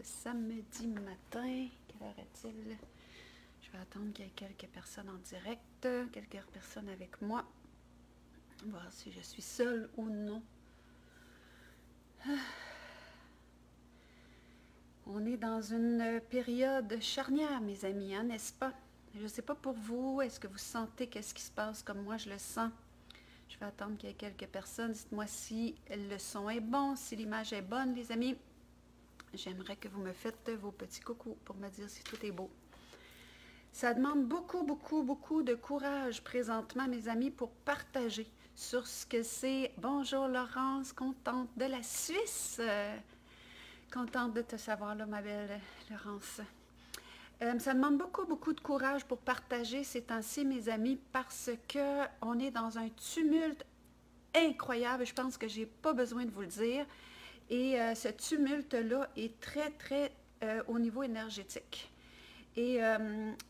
samedi matin. Quelle heure est-il? Je vais attendre qu'il y ait quelques personnes en direct, quelques personnes avec moi. Voir si je suis seule ou non. On est dans une période charnière, mes amis, hein, n'est-ce pas? Je ne sais pas pour vous, est-ce que vous sentez qu'est-ce qui se passe comme moi je le sens? Je vais attendre qu'il y ait quelques personnes. Dites-moi si le son est bon, si l'image est bonne, les amis. J'aimerais que vous me faites vos petits coucous pour me dire si tout est beau. Ça demande beaucoup de courage présentement, mes amis, pour partager sur ce que c'est. Bonjour Laurence, contente de la Suisse. Contente de te savoir là, ma belle Laurence. Ça demande beaucoup de courage pour partager ces temps-ci, mes amis, parce qu'on est dans un tumulte incroyable. Je pense que je n'ai pas besoin de vous le dire. Et ce tumulte-là est très au niveau énergétique. Et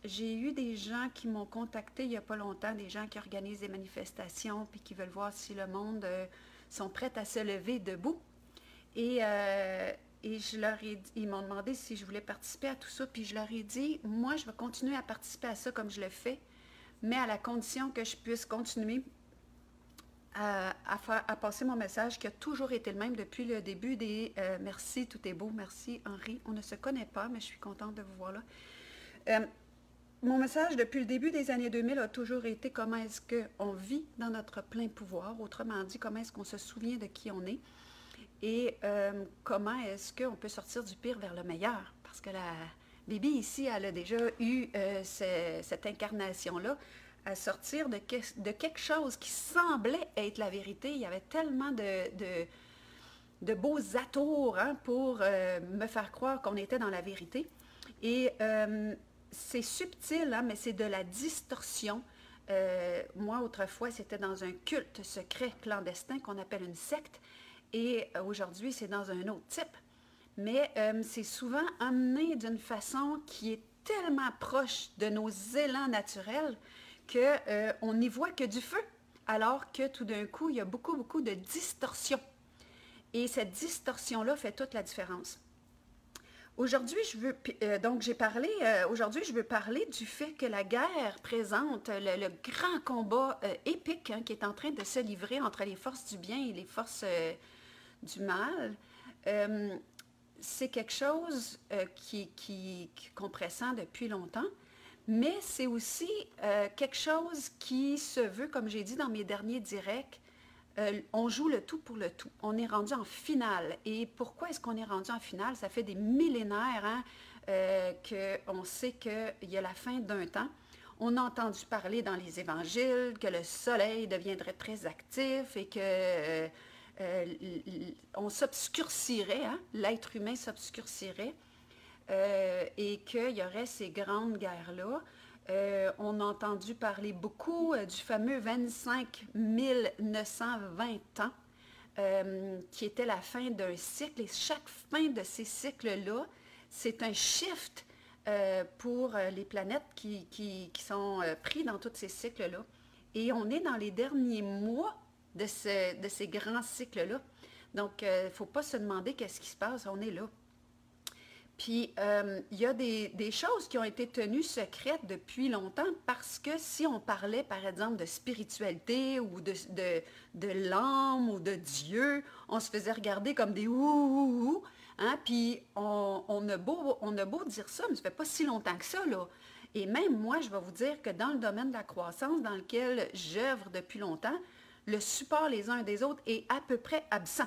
j'ai eu des gens qui m'ont contacté il n'y a pas longtemps, des gens qui organisent des manifestations puis qui veulent voir si le monde sont prêts à se lever debout. Et je leur ai dit, ils m'ont demandé si je voulais participer à tout ça, puis je leur ai dit, moi je vais continuer à participer à ça comme je le fais, mais à la condition que je puisse continuer à passer mon message qui a toujours été le même depuis le début des merci, tout est beau, merci Henri, on ne se connaît pas, mais je suis contente de vous voir là. Mon message depuis le début des années 2000 a toujours été comment est-ce qu'on vit dans notre plein pouvoir, autrement dit, comment est-ce qu'on se souvient de qui on est et comment est-ce qu'on peut sortir du pire vers le meilleur, parce que la Bibi ici, elle a déjà eu cette incarnation-là, à sortir de quelque chose qui semblait être la vérité. Il y avait tellement de beaux atours hein, pour me faire croire qu'on était dans la vérité. Et c'est subtil, hein, mais c'est de la distorsion. Moi, autrefois, c'était dans un culte secret clandestin qu'on appelle une secte. Et aujourd'hui, c'est dans un autre type. Mais c'est souvent amené d'une façon qui est tellement proche de nos élans naturels qu'on n'y voit que du feu, alors que tout d'un coup, il y a beaucoup de distorsion. Et cette distorsion-là fait toute la différence. Aujourd'hui, aujourd'hui, je veux parler du fait que la guerre présente, le grand combat épique hein, qui est en train de se livrer entre les forces du bien et les forces du mal. C'est quelque chose qu'on pressent depuis longtemps. Mais c'est aussi quelque chose qui se veut, comme j'ai dit dans mes derniers directs, on joue le tout pour le tout. On est rendu en finale. Et pourquoi est-ce qu'on est rendu en finale? Ça fait des millénaires hein, qu'on sait qu'il y a la fin d'un temps. On a entendu parler dans les évangiles que le soleil deviendrait très actif et que on s'obscurcirait, hein? L'être humain s'obscurcirait. Et qu'il y aurait ces grandes guerres-là. On a entendu parler beaucoup du fameux 25 920 ans, qui était la fin d'un cycle. Et chaque fin de ces cycles-là, c'est un shift pour les planètes qui sont pris dans tous ces cycles-là. Et on est dans les derniers mois de ces grands cycles-là. Donc, il ne faut pas se demander qu'est-ce qui se passe, on est là. Puis, il y a des choses qui ont été tenues secrètes depuis longtemps parce que si on parlait, par exemple, de spiritualité ou de l'âme ou de Dieu, on se faisait regarder comme des ouh, hein? Puis, on a beau dire ça, mais ça ne fait pas si longtemps que ça, là. Et même moi, je vais vous dire que dans le domaine de la croissance, dans lequel j'œuvre depuis longtemps, le support les uns des autres est à peu près absent.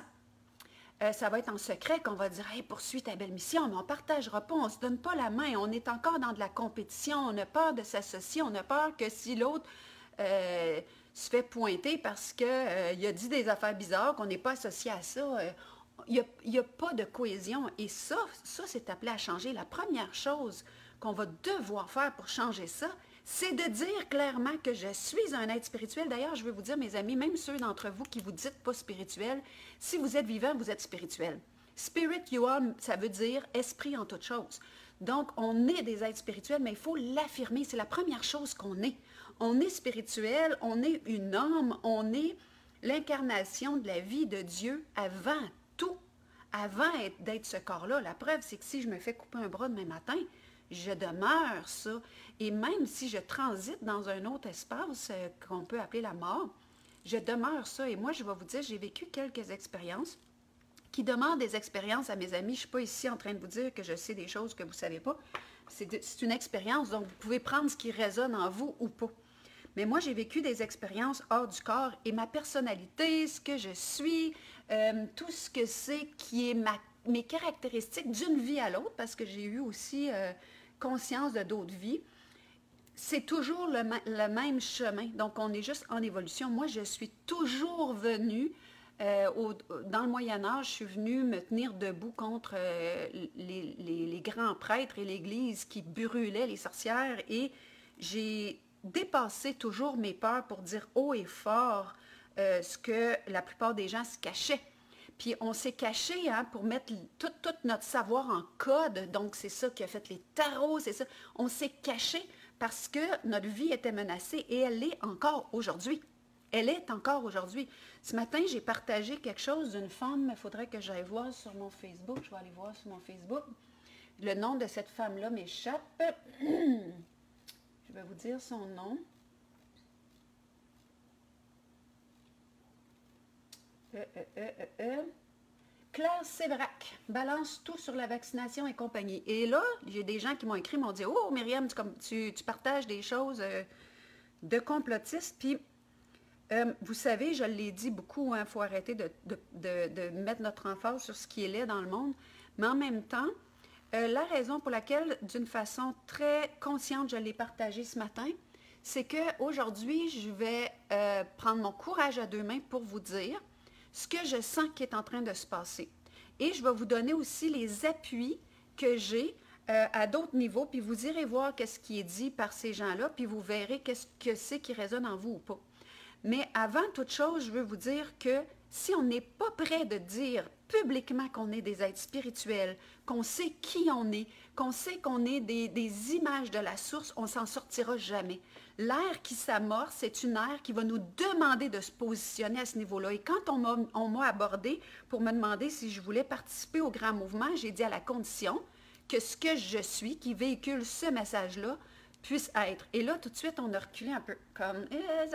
Ça va être en secret qu'on va dire « Hey, poursuis ta belle mission », mais on ne partagera pas, on ne se donne pas la main, on est encore dans de la compétition, on a peur de s'associer, on a peur que si l'autre se fait pointer parce qu'il a dit des affaires bizarres, qu'on n'est pas associé à ça, il n'y a pas de cohésion. Et ça c'est appelé à changer. La première chose qu'on va devoir faire pour changer ça, c'est de dire clairement que je suis un être spirituel. D'ailleurs, je veux vous dire, mes amis, même ceux d'entre vous qui vous dites pas spirituel, si vous êtes vivant, vous êtes spirituel. Spirit you are, ça veut dire esprit en toute chose. Donc, on est des êtres spirituels, mais il faut l'affirmer. C'est la première chose qu'on est. On est spirituel, on est une âme, on est l'incarnation de la vie de Dieu avant tout. avant d'être ce corps-là. La preuve, c'est que si je me fais couper un bras demain matin, je demeure ça. Et même si je transite dans un autre espace qu'on peut appeler la mort, je demeure ça. Et moi, je vais vous dire, j'ai vécu quelques expériences qui demandent des expériences à mes amis. Je ne suis pas ici en train de vous dire que je sais des choses que vous ne savez pas. C'est une expérience, donc vous pouvez prendre ce qui résonne en vous ou pas. Mais moi, j'ai vécu des expériences hors du corps et ma personnalité, ce que je suis, tout ce que c'est qui est mes caractéristiques d'une vie à l'autre, parce que j'ai eu aussi conscience de d'autres vies, c'est toujours le même chemin. Donc, on est juste en évolution. Moi, je suis toujours venue, dans le Moyen Âge, je suis venue me tenir debout contre les grands prêtres et l'Église qui brûlaient les sorcières et j'ai dépassé toujours mes peurs pour dire haut et fort ce que la plupart des gens se cachaient. Puis on s'est caché hein, pour mettre tout notre savoir en code. Donc c'est ça qui a fait les tarots, c'est ça. On s'est caché parce que notre vie était menacée et elle l'est encore aujourd'hui. Elle est encore aujourd'hui. Ce matin, j'ai partagé quelque chose d'une femme, il faudrait que j'aille voir sur mon Facebook. Je vais aller voir sur mon Facebook. Le nom de cette femme-là m'échappe. Je vais vous dire son nom. Claire Séverac, balance tout sur la vaccination et compagnie. Et là, j'ai des gens qui m'ont écrit, m'ont dit « Oh, Myriam, tu partages des choses de complotistes. » Puis, vous savez, je l'ai dit beaucoup, il faut arrêter de mettre notre emphase sur ce qui est laid dans le monde. Mais en même temps, la raison pour laquelle, d'une façon très consciente, je l'ai partagé ce matin, c'est qu'aujourd'hui, je vais prendre mon courage à deux mains pour vous dire ce que je sens qui est en train de se passer. Et je vais vous donner aussi les appuis que j'ai à d'autres niveaux, puis vous irez voir qu'est-ce qui est dit par ces gens-là, puis vous verrez qu'est-ce que c'est qui résonne en vous ou pas. Mais avant toute chose, je veux vous dire que si on n'est pas prêt de dire publiquement qu'on est des êtres spirituels, qu'on sait qui on est, qu'on sait qu'on est des images de la source, on ne s'en sortira jamais. L'ère qui s'amorce, c'est une ère qui va nous demander de se positionner à ce niveau-là. Et quand on m'a abordé pour me demander si je voulais participer au grand mouvement, j'ai dit à la condition que ce que je suis, qui véhicule ce message-là, puisse être. Et là, tout de suite, on a reculé un peu, comme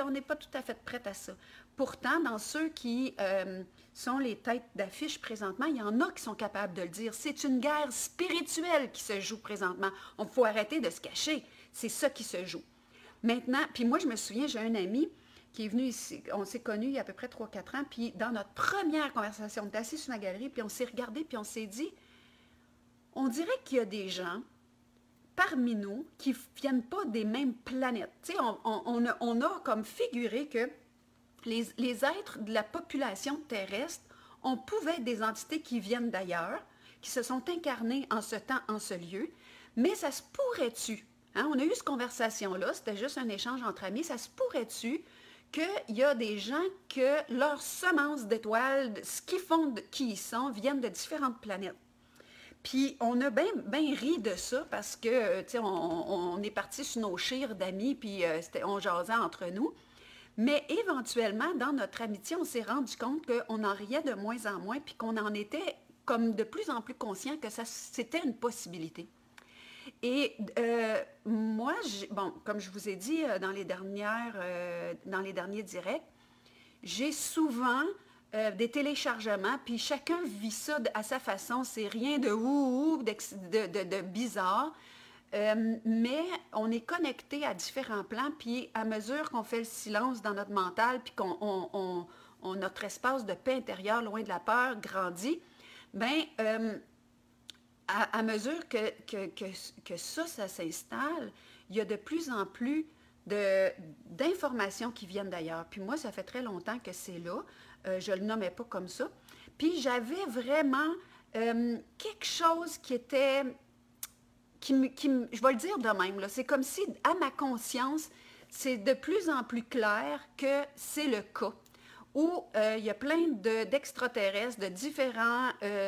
on n'est pas tout à fait prête à ça. Pourtant, dans ceux qui sont les têtes d'affiche présentement, il y en a qui sont capables de le dire. C'est une guerre spirituelle qui se joue présentement. On faut arrêter de se cacher. C'est ça qui se joue. Maintenant, puis moi, je me souviens, j'ai un ami qui est venu ici, on s'est connus il y a à peu près 3-4 ans, puis dans notre première conversation, on était assis sur la galerie, puis on s'est regardé, puis on s'est dit, on dirait qu'il y a des gens parmi nous qui ne viennent pas des mêmes planètes. Tu sais, on a comme figuré que les êtres de la population terrestre, on pouvait être des entités qui viennent d'ailleurs, qui se sont incarnées en ce temps, en ce lieu, mais ça se pourrait-tu, hein, on a eu cette conversation-là, c'était juste un échange entre amis, ça se pourrait-tu qu'il y a des gens que leurs semences d'étoiles, ce qu'ils font, qui ils sont, viennent de différentes planètes. Puis on a bien ri de ça parce que, tu sais, on est parti sur nos chires d'amis, puis on jasait entre nous. Mais éventuellement, dans notre amitié, on s'est rendu compte qu'on en riait de moins en moins, puis qu'on en était comme de plus en plus conscient que c'était une possibilité. Et moi, bon, comme je vous ai dit dans les derniers directs, j'ai souvent des téléchargements, puis chacun vit ça à sa façon. C'est rien de de bizarre. Mais on est connecté à différents plans, puis à mesure qu'on fait le silence dans notre mental, puis qu'on notre espace de paix intérieure, loin de la peur, grandit, bien, à mesure que ça s'installe, il y a de plus en plus d'informations qui viennent d'ailleurs. Puis moi, ça fait très longtemps que c'est là. Je ne le nommais pas comme ça. Puis j'avais vraiment quelque chose qui était... je vais le dire de même, là, c'est comme si, à ma conscience, c'est de plus en plus clair que c'est le cas, où il y a plein d'extraterrestres de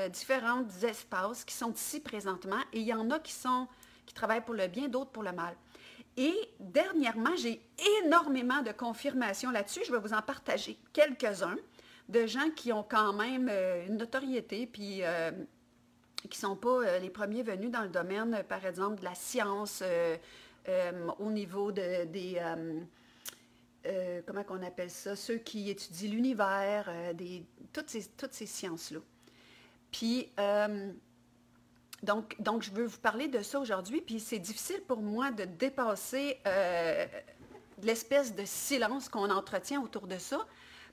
différents espaces qui sont ici présentement, et il y en a qui travaillent pour le bien, d'autres pour le mal. Et dernièrement, j'ai énormément de confirmations là-dessus, je vais vous en partager quelques-uns. de gens qui ont quand même une notoriété, puis qui ne sont pas les premiers venus dans le domaine, par exemple, de la science, au niveau des... comment qu'on appelle ça? Ceux qui étudient l'univers, toutes ces sciences-là. Puis, donc, je veux vous parler de ça aujourd'hui, puis c'est difficile pour moi de dépasser l'espèce de silence qu'on entretient autour de ça,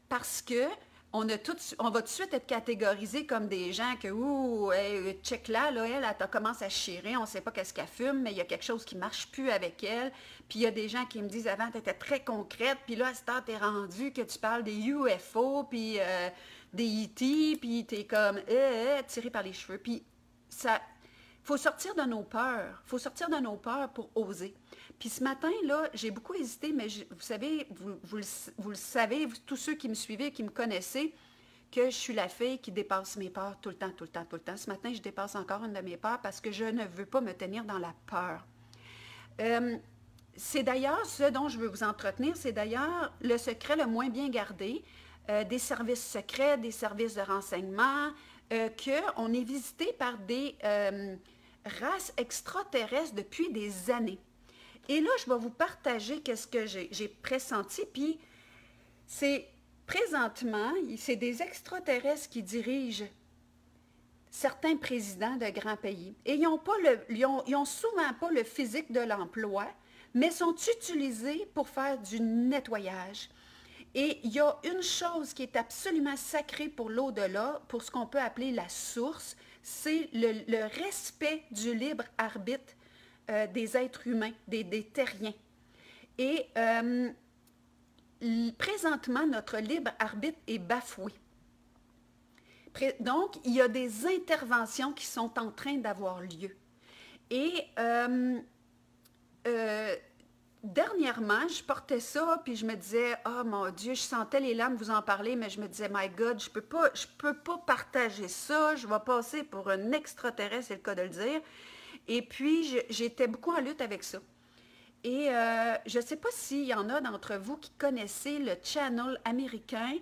parce que on va tout de suite être catégorisé comme des gens que, ouh, hey, check là, elle commence à chirer, on ne sait pas qu'est-ce qu'elle fume, mais il y a quelque chose qui ne marche plus avec elle. Puis il y a des gens qui me disent, avant, tu étais très concrète, puis là, à cette heure, tu es rendu que tu parles des UFO, puis des E.T., puis tu es comme, tiré par les cheveux. Puis ça, il faut sortir de nos peurs. Il faut sortir de nos peurs pour oser. Puis ce matin, là, j'ai beaucoup hésité, mais vous savez, vous le savez, tous ceux qui me suivez, qui me connaissez, que je suis la fille qui dépasse mes peurs tout le temps, tout le temps, tout le temps. Ce matin, je dépasse encore une de mes peurs parce que je ne veux pas me tenir dans la peur. C'est d'ailleurs ce dont je veux vous entretenir, c'est d'ailleurs le secret le moins bien gardé des services secrets, des services de renseignement, qu'on est visité par des races extraterrestres depuis des années. Et là, je vais vous partager qu'est-ce que j'ai pressenti, puis c'est présentement, c'est des extraterrestres qui dirigent certains présidents de grands pays. Et ils n'ont souvent pas le physique de l'emploi, mais sont utilisés pour faire du nettoyage. Et il y a une chose qui est absolument sacrée pour l'au-delà, pour ce qu'on peut appeler la source, c'est le respect du libre arbitre des êtres humains, des terriens. Et présentement, notre libre arbitre est bafoué. Donc, il y a des interventions qui sont en train d'avoir lieu. Et dernièrement, je portais ça, puis je me disais, « Oh mon Dieu, je sentais les larmes vous en parler, mais je me disais, My God, je peux pas partager ça, je vais passer pour un extraterrestre, c'est le cas de le dire. » Et puis, j'étais beaucoup en lutte avec ça. Et je ne sais pas s'il y en a d'entre vous qui connaissez le channel américain,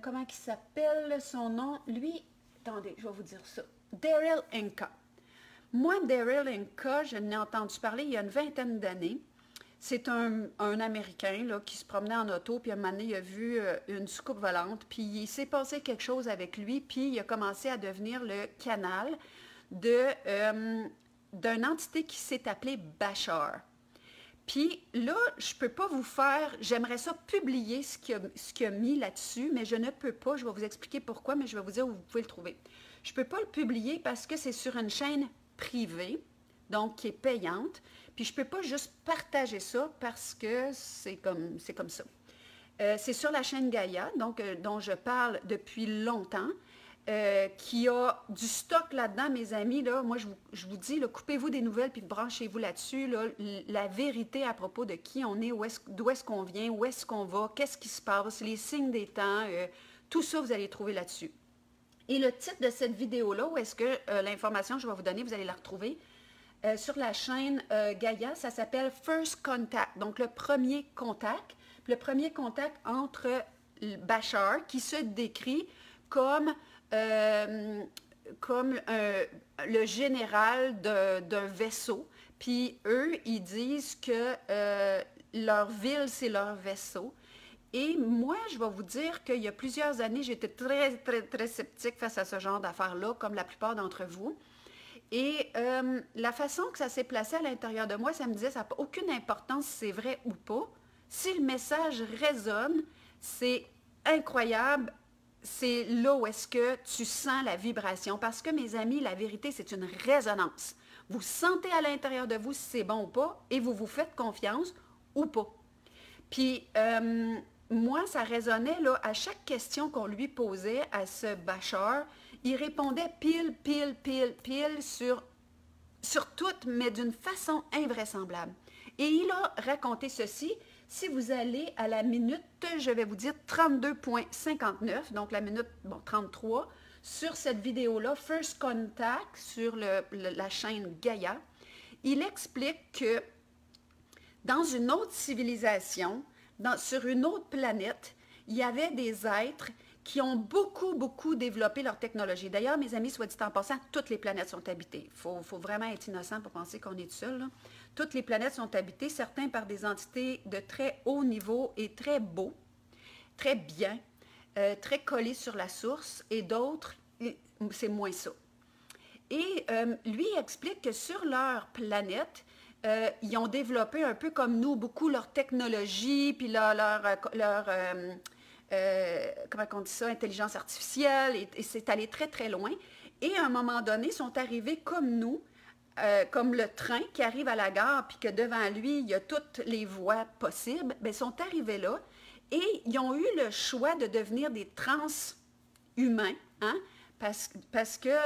comment il s'appelle son nom? Lui, attendez, je vais vous dire ça. Daryl Inca. Moi, Daryl Inca, je n'ai entendu parler il y a une vingtaine d'années. C'est un Américain là, qui se promenait en auto, puis à un moment donné, il a vu une soucoupe volante, puis il s'est passé quelque chose avec lui, puis il a commencé à devenir le canal d'une entité qui s'est appelée Bashar. Puis là, je ne peux pas vous faire, j'aimerais ça publier ce qu'il a mis là-dessus, mais je ne peux pas, je vais vous expliquer pourquoi, mais je vais vous dire où vous pouvez le trouver. Je ne peux pas le publier parce que c'est sur une chaîne privée, donc qui est payante, puis je ne peux pas juste partager ça parce que c'est comme ça. C'est sur la chaîne Gaïa, donc, dont je parle depuis longtemps, qui a du stock là-dedans, mes amis. Là, moi, je vous dis, coupez-vous des nouvelles puis branchez-vous là-dessus. Là, la vérité à propos de qui on est, d'où est-ce qu'on vient, où est-ce qu'on va, qu'est-ce qui se passe, les signes des temps, tout ça, vous allez trouver là-dessus. Et le titre de cette vidéo-là, où est-ce que l'information que je vais vous donner, vous allez la retrouver sur la chaîne Gaïa, ça s'appelle First Contact, donc le premier contact. Le premier contact entre Bashar, qui se décrit comme le général d'un vaisseau. Puis eux, ils disent que leur ville, c'est leur vaisseau. Et moi, je vais vous dire qu'il y a plusieurs années, j'étais très, très, très sceptique face à ce genre d'affaires-là, comme la plupart d'entre vous. Et la façon que ça s'est placé à l'intérieur de moi, ça me disait, ça n'a aucune importance si c'est vrai ou pas. Si le message résonne, c'est incroyable. C'est là où est-ce que tu sens la vibration. Parce que, mes amis, la vérité, c'est une résonance. Vous sentez à l'intérieur de vous si c'est bon ou pas, et vous vous faites confiance ou pas. Puis, moi, ça résonnait là, à chaque question qu'on lui posait à ce Bashar. Il répondait pile, pile, pile, pile sur tout, mais d'une façon invraisemblable. Et il a raconté ceci. Si vous allez à la minute, je vais vous dire 32.59, donc la minute 33, sur cette vidéo-là, First Contact, sur la chaîne Gaïa, il explique que dans une autre civilisation, sur une autre planète, il y avait des êtres qui ont beaucoup développé leur technologie. D'ailleurs, mes amis, soit dit en passant, toutes les planètes sont habitées. Il faut vraiment être innocent pour penser qu'on est tout seul, là. Toutes les planètes sont habitées, certains par des entités de très haut niveau et très beaux, très bien, très collés sur la source, et d'autres, c'est moins ça. Et lui explique que sur leur planète, ils ont développé un peu comme nous, beaucoup leur technologie, puis comment on dit ça, intelligence artificielle, et c'est allé très loin. Et à un moment donné, ils sont arrivés comme nous, comme le train qui arrive à la gare, puis que devant lui, il y a toutes les voies possibles, bien, ils sont arrivés là, et ils ont eu le choix de devenir des transhumains, hein, parce que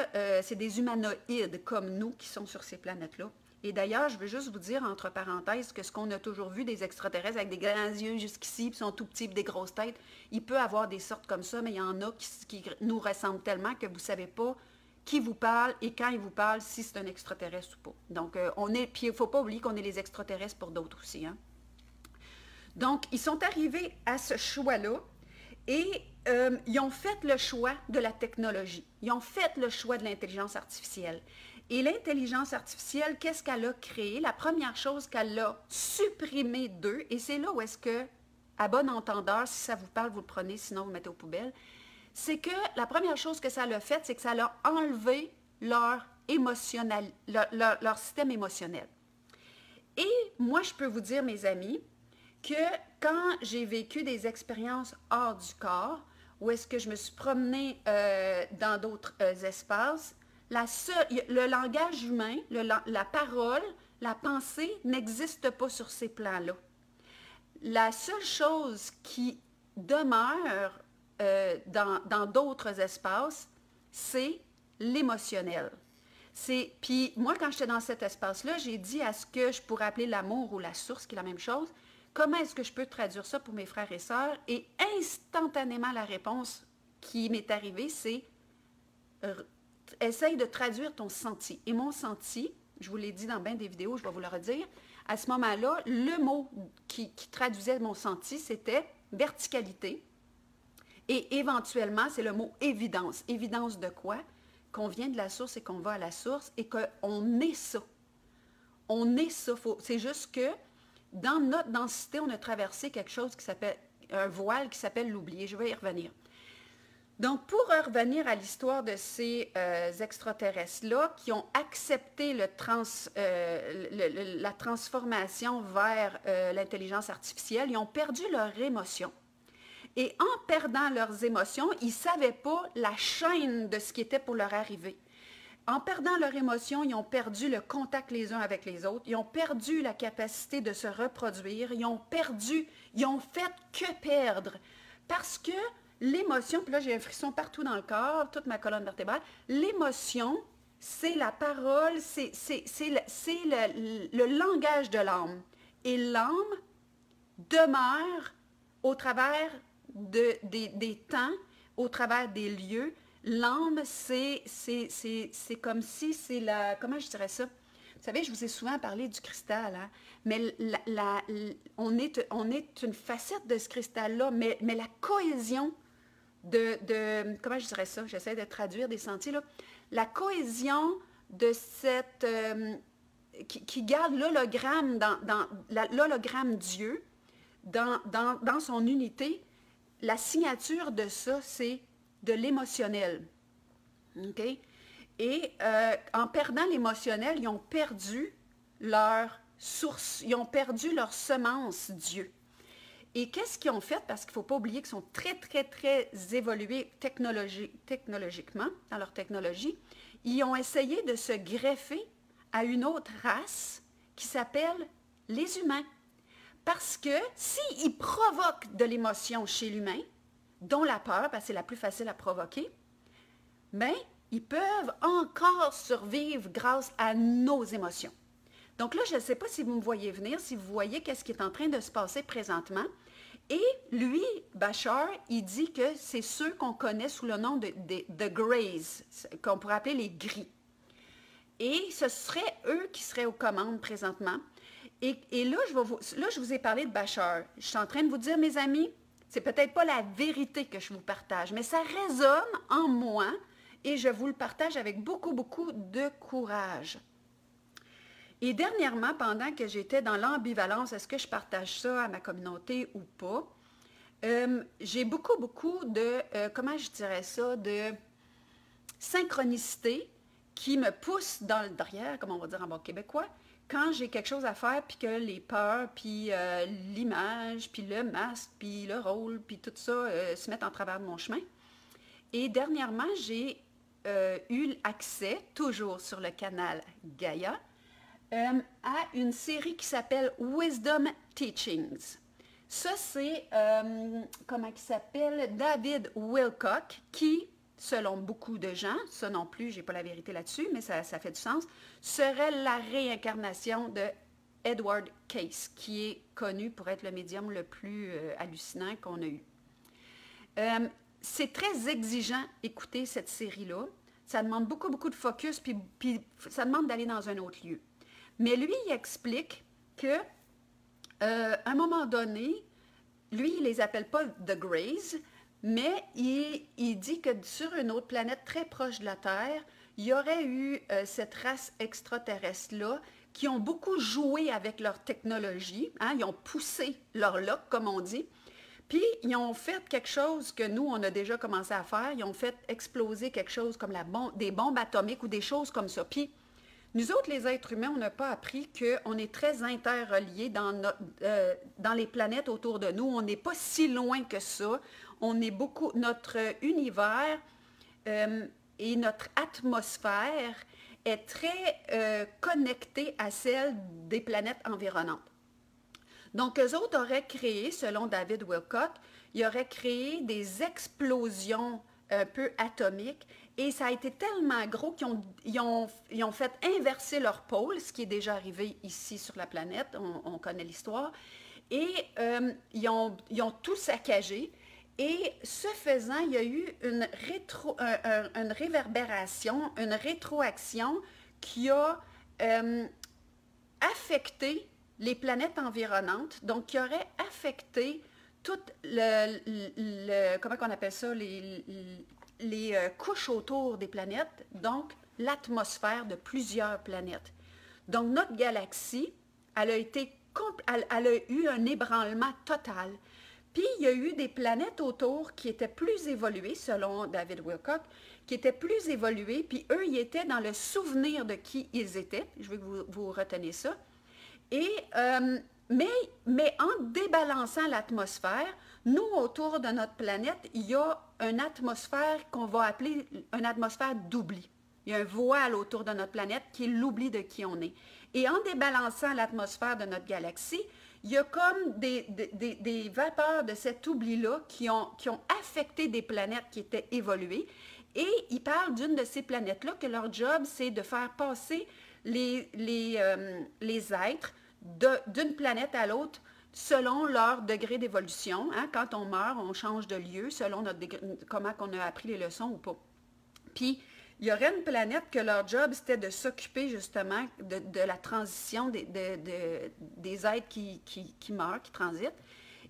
c'est des humanoïdes comme nous qui sont sur ces planètes-là. Et d'ailleurs, je veux juste vous dire, entre parenthèses, que ce qu'on a toujours vu des extraterrestres avec des grands yeux jusqu'ici, puis sont tout petits, puis des grosses têtes, il peut avoir des sortes comme ça, mais il y en a qui nous ressemblent tellement que vous ne savez pas qui vous parle et quand il vous parle, si c'est un extraterrestre ou pas. Donc, puis il ne faut pas oublier qu'on est les extraterrestres pour d'autres aussi, hein. Donc, ils sont arrivés à ce choix-là et ils ont fait le choix de la technologie. Ils ont fait le choix de l'intelligence artificielle. Et l'intelligence artificielle, qu'est-ce qu'elle a créé? La première chose qu'elle a supprimée d'eux, et c'est là où est-ce que, à bon entendeur, si ça vous parle, vous le prenez, sinon vous le mettez aux poubelles, c'est que la première chose que ça l'a fait, c'est que ça l'a enlevé leur système émotionnel. Et moi, je peux vous dire, mes amis, que quand j'ai vécu des expériences hors du corps, où est-ce que je me suis promenée dans d'autres espaces, le langage humain, la parole, la pensée n'existe pas sur ces plans-là. La seule chose qui demeure dans d'autres espaces, c'est l'émotionnel. Puis moi, quand j'étais dans cet espace-là, j'ai dit à ce que je pourrais appeler l'amour ou la source, qui est la même chose, comment est-ce que je peux traduire ça pour mes frères et sœurs? Et instantanément, la réponse qui m'est arrivée, c'est essaye de traduire ton senti. Et mon senti, je vous l'ai dit dans bien des vidéos, je vais vous le redire, à ce moment-là, le mot qui traduisait mon senti, c'était verticalité. Et éventuellement, c'est le mot évidence. Évidence de quoi? Qu'on vient de la source et qu'on va à la source et qu'on est ça. On est ça. C'est juste que dans notre densité, on a traversé quelque chose qui s'appelle un voile qui s'appelle l'oubli. Je vais y revenir. Donc, pour revenir à l'histoire de ces extraterrestres-là qui ont accepté la transformation vers l'intelligence artificielle, ils ont perdu leur émotion. Et en perdant leurs émotions, ils ne savaient pas la chaîne de ce qui était pour leur arriver. En perdant leur émotion, ils ont perdu le contact les uns avec les autres, ils ont perdu la capacité de se reproduire, ils ont fait que perdre. Parce que l'émotion, puis là j'ai un frisson partout dans le corps, toute ma colonne vertébrale, l'émotion, c'est la parole, c'est le langage de l'âme. Et l'âme demeure au travers des temps, au travers des lieux. L'âme, c'est comme si c'est la... Comment je dirais ça? Vous savez, je vous ai souvent parlé du cristal, hein? Mais on est une facette de ce cristal-là, mais la cohésion comment je dirais ça? J'essaie de traduire des sentiers, là. La cohésion de cette... qui garde l'hologramme l'hologramme Dieu dans son unité. La signature de ça, c'est de l'émotionnel. OK? Et en perdant l'émotionnel, ils ont perdu leur source, ils ont perdu leur semence Dieu. Et qu'est-ce qu'ils ont fait? Parce qu'il ne faut pas oublier qu'ils sont très évolués technologiquement, dans leur technologie. Ils ont essayé de se greffer à une autre race qui s'appelle les humains. Parce que s'ils provoquent de l'émotion chez l'humain, dont la peur, parce que c'est la plus facile à provoquer, bien, ils peuvent encore survivre grâce à nos émotions. Donc là, je ne sais pas si vous me voyez venir, si vous voyez qu'est-ce qui est en train de se passer présentement. Et lui, Bashar, il dit que c'est ceux qu'on connaît sous le nom de Greys, qu'on pourrait appeler les gris. Et ce serait eux qui seraient aux commandes présentement. Et là, je vous ai parlé de Bashar. Je suis en train de vous dire, mes amis, C'est peut-être pas la vérité que je vous partage, mais ça résonne en moi et je vous le partage avec beaucoup, beaucoup de courage. Et dernièrement, pendant que j'étais dans l'ambivalence, est-ce que je partage ça à ma communauté ou pas, j'ai beaucoup, beaucoup de, comment je dirais ça, de synchronicité qui me pousse dans le derrière, comme on va dire en bon québécois, quand j'ai quelque chose à faire, puis que les peurs, puis l'image, puis le masque, puis le rôle, puis tout ça se mettent en travers de mon chemin. Et dernièrement, j'ai eu accès, toujours sur le canal Gaïa, à une série qui s'appelle Wisdom Teachings. Ça, c'est, comment il s'appelle, David Wilcock, qui, selon beaucoup de gens, ça non plus, je n'ai pas la vérité là-dessus, mais ça fait du sens, serait la réincarnation de Edward Cayce, qui est connu pour être le médium le plus hallucinant qu'on a eu. C'est très exigeant écouter cette série-là. Ça demande beaucoup, beaucoup de focus, puis ça demande d'aller dans un autre lieu. Mais lui, il explique que à un moment donné, lui, il ne les appelle pas The Greys, mais il dit que sur une autre planète très proche de la Terre, il y aurait eu cette race extraterrestre-là qui ont beaucoup joué avec leur technologie, hein, ils ont poussé leur look, comme on dit, puis ils ont fait quelque chose que nous, on a déjà commencé à faire, ils ont fait exploser quelque chose comme des bombes atomiques ou des choses comme ça. Puis nous autres, les êtres humains, on n'a pas appris qu'on est très interreliés dans les planètes autour de nous. On n'est pas si loin que ça. On est beaucoup, notre univers et notre atmosphère est très connectée à celle des planètes environnantes. Donc, eux autres auraient créé, selon David Wilcock, ils auraient créé des explosions un peu atomiques et ça a été tellement gros qu'ils ont fait inverser leur pôle, ce qui est déjà arrivé ici sur la planète, on connaît l'histoire, et ils ont tout saccagé. Et ce faisant, il y a eu une réverbération, une rétroaction qui a affecté les planètes environnantes, donc qui aurait affecté tout comment on appelle ça, les couches autour des planètes, donc l'atmosphère de plusieurs planètes. Donc notre galaxie, elle a eu un ébranlement total. Puis il y a eu des planètes autour qui étaient plus évoluées, selon David Wilcock, qui étaient plus évoluées, puis eux, ils étaient dans le souvenir de qui ils étaient. Je veux que vous reteniez ça. Et, mais en débalançant l'atmosphère, nous, autour de notre planète, il y a une atmosphère qu'on va appeler une atmosphère d'oubli. Il y a un voile autour de notre planète qui est l'oubli de qui on est. Et en débalançant l'atmosphère de notre galaxie, il y a comme des vapeurs de cet oubli-là qui ont affecté des planètes qui étaient évoluées. Et il parle d'une de ces planètes-là que leur job, c'est de faire passer les êtres d'une planète à l'autre selon leur degré d'évolution. Hein? Quand on meurt, on change de lieu selon comment on a appris les leçons ou pas. Puis, il y aurait une planète que leur job, c'était de s'occuper justement de la transition des êtres qui meurent, qui transitent.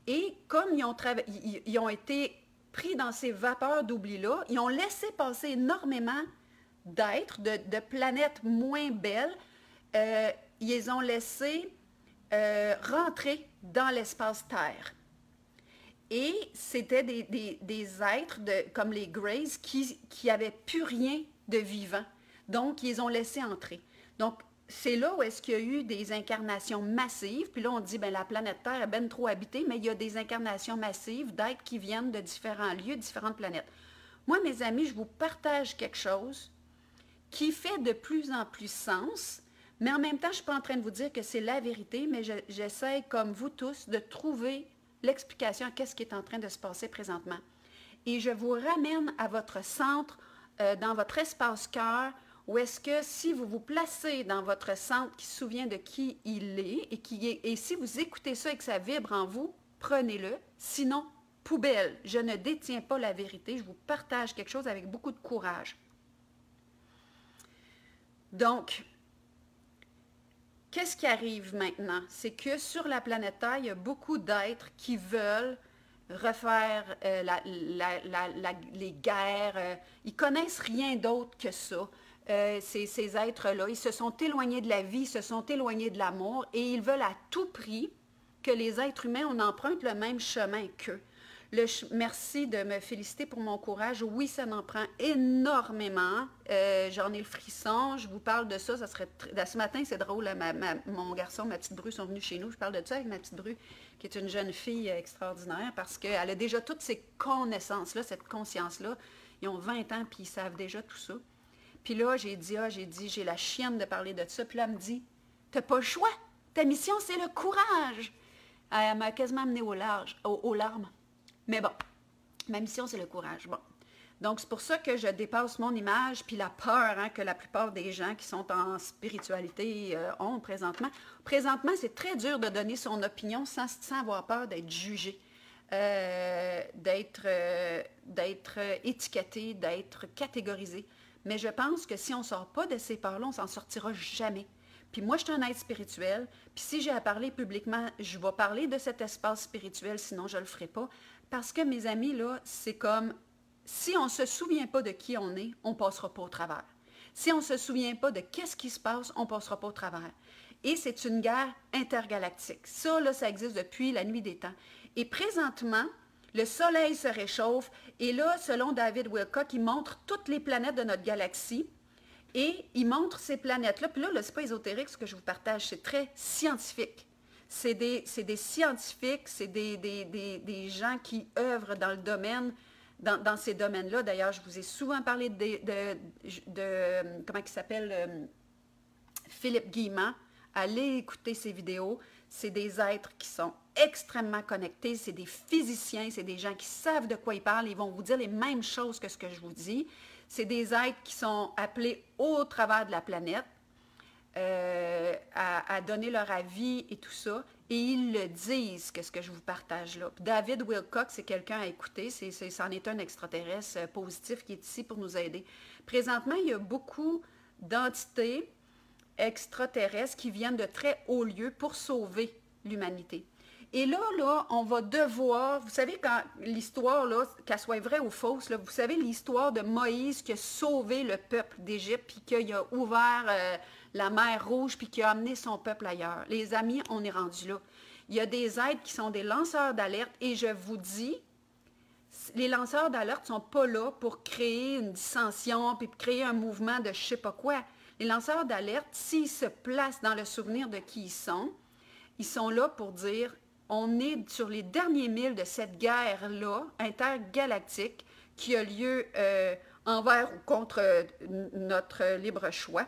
Et comme ils ont été pris dans ces vapeurs d'oubli-là, ils ont laissé passer énormément d'êtres, de planètes moins belles. Ils les ont laissés rentrer dans l'espace Terre. Et c'était des êtres comme les Greys qui n'avaient plus rien de vivant. Donc, ils ont laissé entrer. Donc, c'est là où est-ce qu'il y a eu des incarnations massives. Puis là, on dit, bien, la planète Terre est bien trop habitée, mais il y a des incarnations massives d'êtres qui viennent de différents lieux, différentes planètes. Moi, mes amis, je vous partage quelque chose qui fait de plus en plus sens, mais en même temps, je ne suis pas en train de vous dire que c'est la vérité, mais j'essaie, comme vous tous, de trouver l'explication à ce qui est en train de se passer présentement. Et je vous ramène à votre centre, dans votre espace cœur, où est-ce que si vous vous placez dans votre centre qui se souvient de qui il est, et si vous écoutez ça et que ça vibre en vous, prenez-le. Sinon, poubelle. Je ne détiens pas la vérité. Je vous partage quelque chose avec beaucoup de courage. Donc, qu'est-ce qui arrive maintenant? C'est que sur la planète Terre, il y a beaucoup d'êtres qui veulent refaire les guerres. Ils connaissent rien d'autre que ça. Ces êtres-là, ils se sont éloignés de la vie, ils se sont éloignés de l'amour et ils veulent à tout prix que les êtres humains, on emprunte le même chemin qu'eux. Merci de me féliciter pour mon courage. Oui, ça m'en prend énormément. J'en ai le frisson. Je vous parle de ça. Ce matin, c'est drôle. Mon garçon, ma petite Bru sont venus chez nous. Je parle de ça avec ma petite Bru, qui est une jeune fille extraordinaire parce qu'elle a déjà toutes ces connaissances-là, cette conscience-là. Ils ont 20 ans puis ils savent déjà tout ça. Puis là, j'ai dit, j'ai la chienne de parler de ça. Puis là, elle me dit, t'as pas le choix. Ta mission, c'est le courage. Elle m'a quasiment amenée aux larmes. Mais bon, ma mission, c'est le courage. Bon. Donc, c'est pour ça que je dépasse mon image, puis la peur que la plupart des gens qui sont en spiritualité ont présentement. Présentement, c'est très dur de donner son opinion sans avoir peur d'être jugé, d'être étiqueté, d'être catégorisé. Mais je pense que si on ne sort pas de ces peurs-là, on ne s'en sortira jamais. Puis moi, je suis un être spirituel, puis si j'ai à parler publiquement, je vais parler de cet espace spirituel, sinon je ne le ferai pas. Parce que, mes amis, là, c'est comme, si on ne se souvient pas de qui on est, on ne passera pas au travers. Si on ne se souvient pas de qu'est-ce qui se passe, on ne passera pas au travers. Et c'est une guerre intergalactique. Ça, là, ça existe depuis la nuit des temps. Et présentement, le Soleil se réchauffe, et là, selon David Wilcock, il montre toutes les planètes de notre galaxie, et il montre ces planètes-là. Puis là, c'est pas ésotérique ce que je vous partage, c'est très scientifique. C'est des scientifiques, c'est des gens qui œuvrent dans le domaine, dans ces domaines-là. D'ailleurs, je vous ai souvent parlé de comment il s'appelle, Philippe Guillemant. Allez écouter ses vidéos. C'est des êtres qui sont extrêmement connectés, c'est des physiciens, c'est des gens qui savent de quoi ils parlent, ils vont vous dire les mêmes choses que ce que je vous dis. C'est des êtres qui sont appelés au travers de la planète à donner leur avis et tout ça, et ils le disent, que ce que je vous partage là. David Wilcock, c'est quelqu'un à écouter, c'en est un extraterrestre positif qui est ici pour nous aider. Présentement, il y a beaucoup d'entités extraterrestres qui viennent de très hauts lieux pour sauver l'humanité. Et là, on va devoir, vous savez, quand l'histoire, là, qu'elle soit vraie ou fausse, là, vous savez l'histoire de Moïse qui a sauvé le peuple d'Égypte, puis qu'il a ouvert la mer Rouge, puis qui a amené son peuple ailleurs. Les amis, on est rendu là. Il y a des êtres qui sont des lanceurs d'alerte, et je vous dis, les lanceurs d'alerte ne sont pas là pour créer une dissension, puis créer un mouvement de je ne sais pas quoi. Les lanceurs d'alerte, s'ils se placent dans le souvenir de qui ils sont là pour dire, on est sur les derniers milles de cette guerre-là, intergalactique, qui a lieu envers ou contre notre libre choix,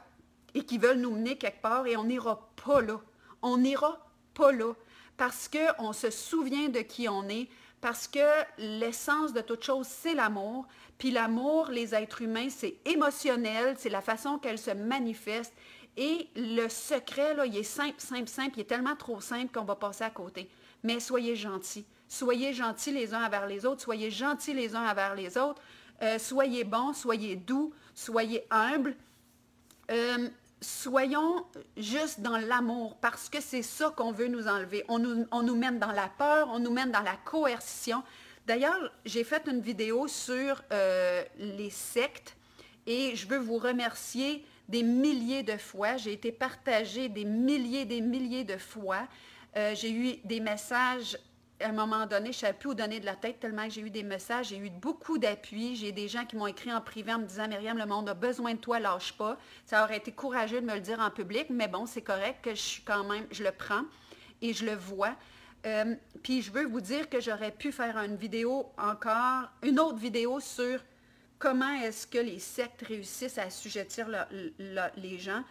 et qui veulent nous mener quelque part, et on n'ira pas là. On n'ira pas là, parce qu'on se souvient de qui on est, parce que l'essence de toute chose, c'est l'amour. Puis l'amour, les êtres humains, c'est émotionnel, c'est la façon qu'elle se manifeste. Et le secret, là, il est simple, simple, simple. Il est tellement trop simple qu'on va passer à côté. Mais soyez gentils. Soyez gentils les uns envers les autres. Soyez gentils les uns envers les autres. Soyez bons, soyez doux, soyez humbles. Soyons juste dans l'amour, parce que c'est ça qu'on veut nous enlever. On nous mène dans la peur, on nous mène dans la coercition. D'ailleurs, j'ai fait une vidéo sur les sectes et je veux vous remercier des milliers de fois. J'ai été partagée des milliers de fois. J'ai eu des messages. À un moment donné, je ne savais plus où donner de la tête tellement que j'ai eu des messages, j'ai eu beaucoup d'appui. J'ai des gens qui m'ont écrit en privé en me disant « Myriam, le monde a besoin de toi, lâche pas. » Ça aurait été courageux de me le dire en public, mais bon, c'est correct que je suis quand même, je le prends et je le vois. Puis je veux vous dire que j'aurais pu faire une autre vidéo sur comment est-ce que les sectes réussissent à assujettir les gens.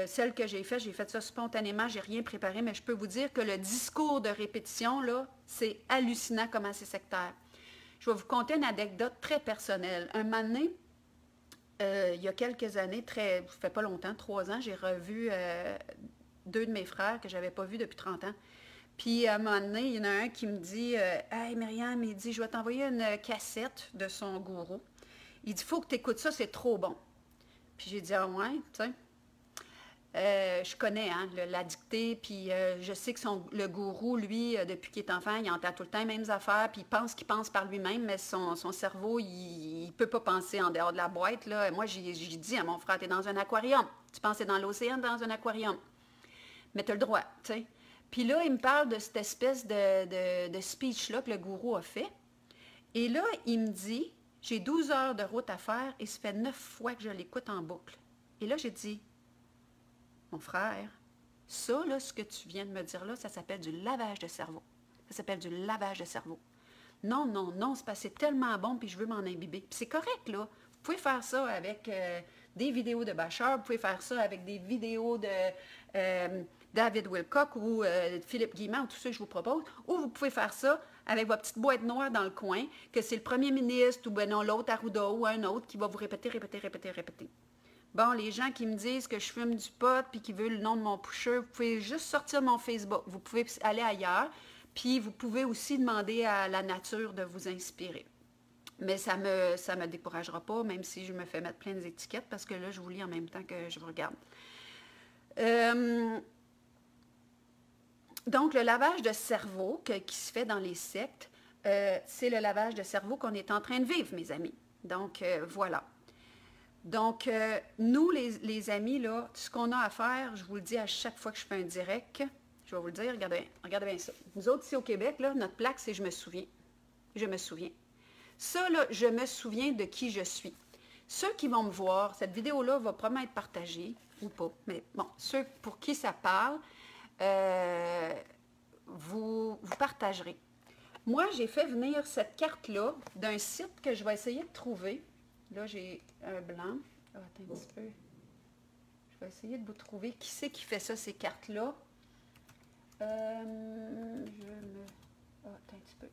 Celle que j'ai fait ça spontanément, j'ai rien préparé, mais je peux vous dire que le discours de répétition, là, c'est hallucinant comment c'est sectaire. Je vais vous conter une anecdote très personnelle. Un moment donné, il y a quelques années, ça fait pas longtemps, 3 ans, j'ai revu 2 de mes frères que je n'avais pas vus depuis 30 ans. Puis à un moment donné, il y en a un qui me dit « Hey Myriam, il dit, je vais t'envoyer une cassette de son gourou. Il dit, il faut que tu écoutes ça, c'est trop bon. » Puis j'ai dit « Ah ouais, tu sais. » Je connais hein, la dictée, puis je sais que le gourou, lui, depuis qu'il est enfant, il entend tout le temps les mêmes affaires, puis qu'il pense par lui-même, mais son cerveau, il ne peut pas penser en dehors de la boîte. Là. Moi, j'ai dit à mon frère, tu es dans un aquarium. Tu pensais dans l'océan, dans un aquarium. Mais tu as le droit, tu sais. Puis là, il me parle de cette espèce de speech-là que le gourou a fait. Et là, il me dit, j'ai 12 heures de route à faire et ça fait 9 fois que je l'écoute en boucle. Et là, j'ai dit, mon frère, ça, là, ce que tu viens de me dire là, ça s'appelle du lavage de cerveau. Ça s'appelle du lavage de cerveau. Non, non, non, c'est parce que c'est tellement bon, puis je veux m'en imbiber. Puis c'est correct, là. Vous pouvez faire ça avec des vidéos de Bachar, vous pouvez faire ça avec des vidéos de David Wilcock ou Philippe Guillemot, ou tous ceux que je vous propose, ou vous pouvez faire ça avec votre petite boîte noire dans le coin, que c'est le premier ministre ou ben non, l'autre Arruda ou un autre qui va vous répéter, répéter, répéter, répéter. Bon, les gens qui me disent que je fume du pot puis qui veulent le nom de mon pusher, vous pouvez juste sortir de mon Facebook. Vous pouvez aller ailleurs, puis vous pouvez aussi demander à la nature de vous inspirer. Mais ça me découragera pas, même si je me fais mettre plein d'étiquettes, parce que là, je vous lis en même temps que je vous regarde. Donc, le lavage de cerveau qui se fait dans les sectes, c'est le lavage de cerveau qu'on est en train de vivre, mes amis. Donc, voilà. Donc, nous, les amis, là, ce qu'on a à faire, je vous le dis à chaque fois que je fais un direct, je vais vous le dire, regardez bien ça. Nous autres, ici au Québec, là, notre plaque, c'est « Je me souviens ». Je me souviens. Ça, là, je me souviens de qui je suis. Ceux qui vont me voir, cette vidéo-là va probablement être partagée, ou pas, mais bon, ceux pour qui ça parle, vous partagerez. Moi, j'ai fait venir cette carte-là d'un site que je vais essayer de trouver. Là, j'ai un blanc. Oh, attends un petit peu. Je vais essayer de vous trouver qui c'est qui fait ça, ces cartes-là. Oh, attends un petit peu.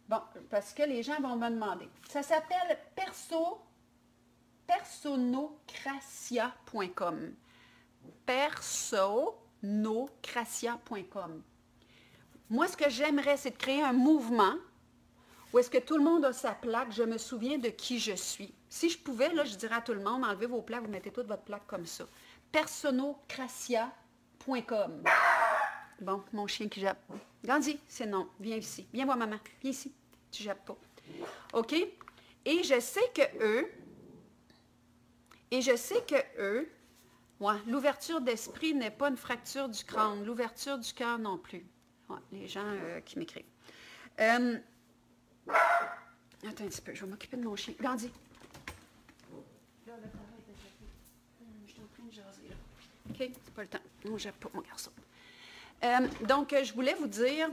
Bon, parce que les gens vont me demander. Ça s'appelle personocracia.com. Personocracia.com. Moi, ce que j'aimerais, c'est de créer un mouvement où est-ce que tout le monde a sa plaque, je me souviens de qui je suis. Si je pouvais, là, je dirais à tout le monde, enlevez vos plaques, vous mettez toute votre plaque comme ça. Personocracia.com. Bon, mon chien qui jappe. Gandhi, c'est non, viens ici. Viens voir maman, viens ici. Tu jappes pas. OK? Et je sais que eux, ouais, l'ouverture d'esprit n'est pas une fracture du crâne, l'ouverture du cœur non plus. Ouais, les gens qui m'écrivent. Attends un petit peu, je vais m'occuper de mon chien. Gandhi. Là, le travail est déjà fait. Je suis en train de jaser, là. OK? C'est pas le temps. Non, j'aime pas mon garçon. Donc, je voulais vous dire,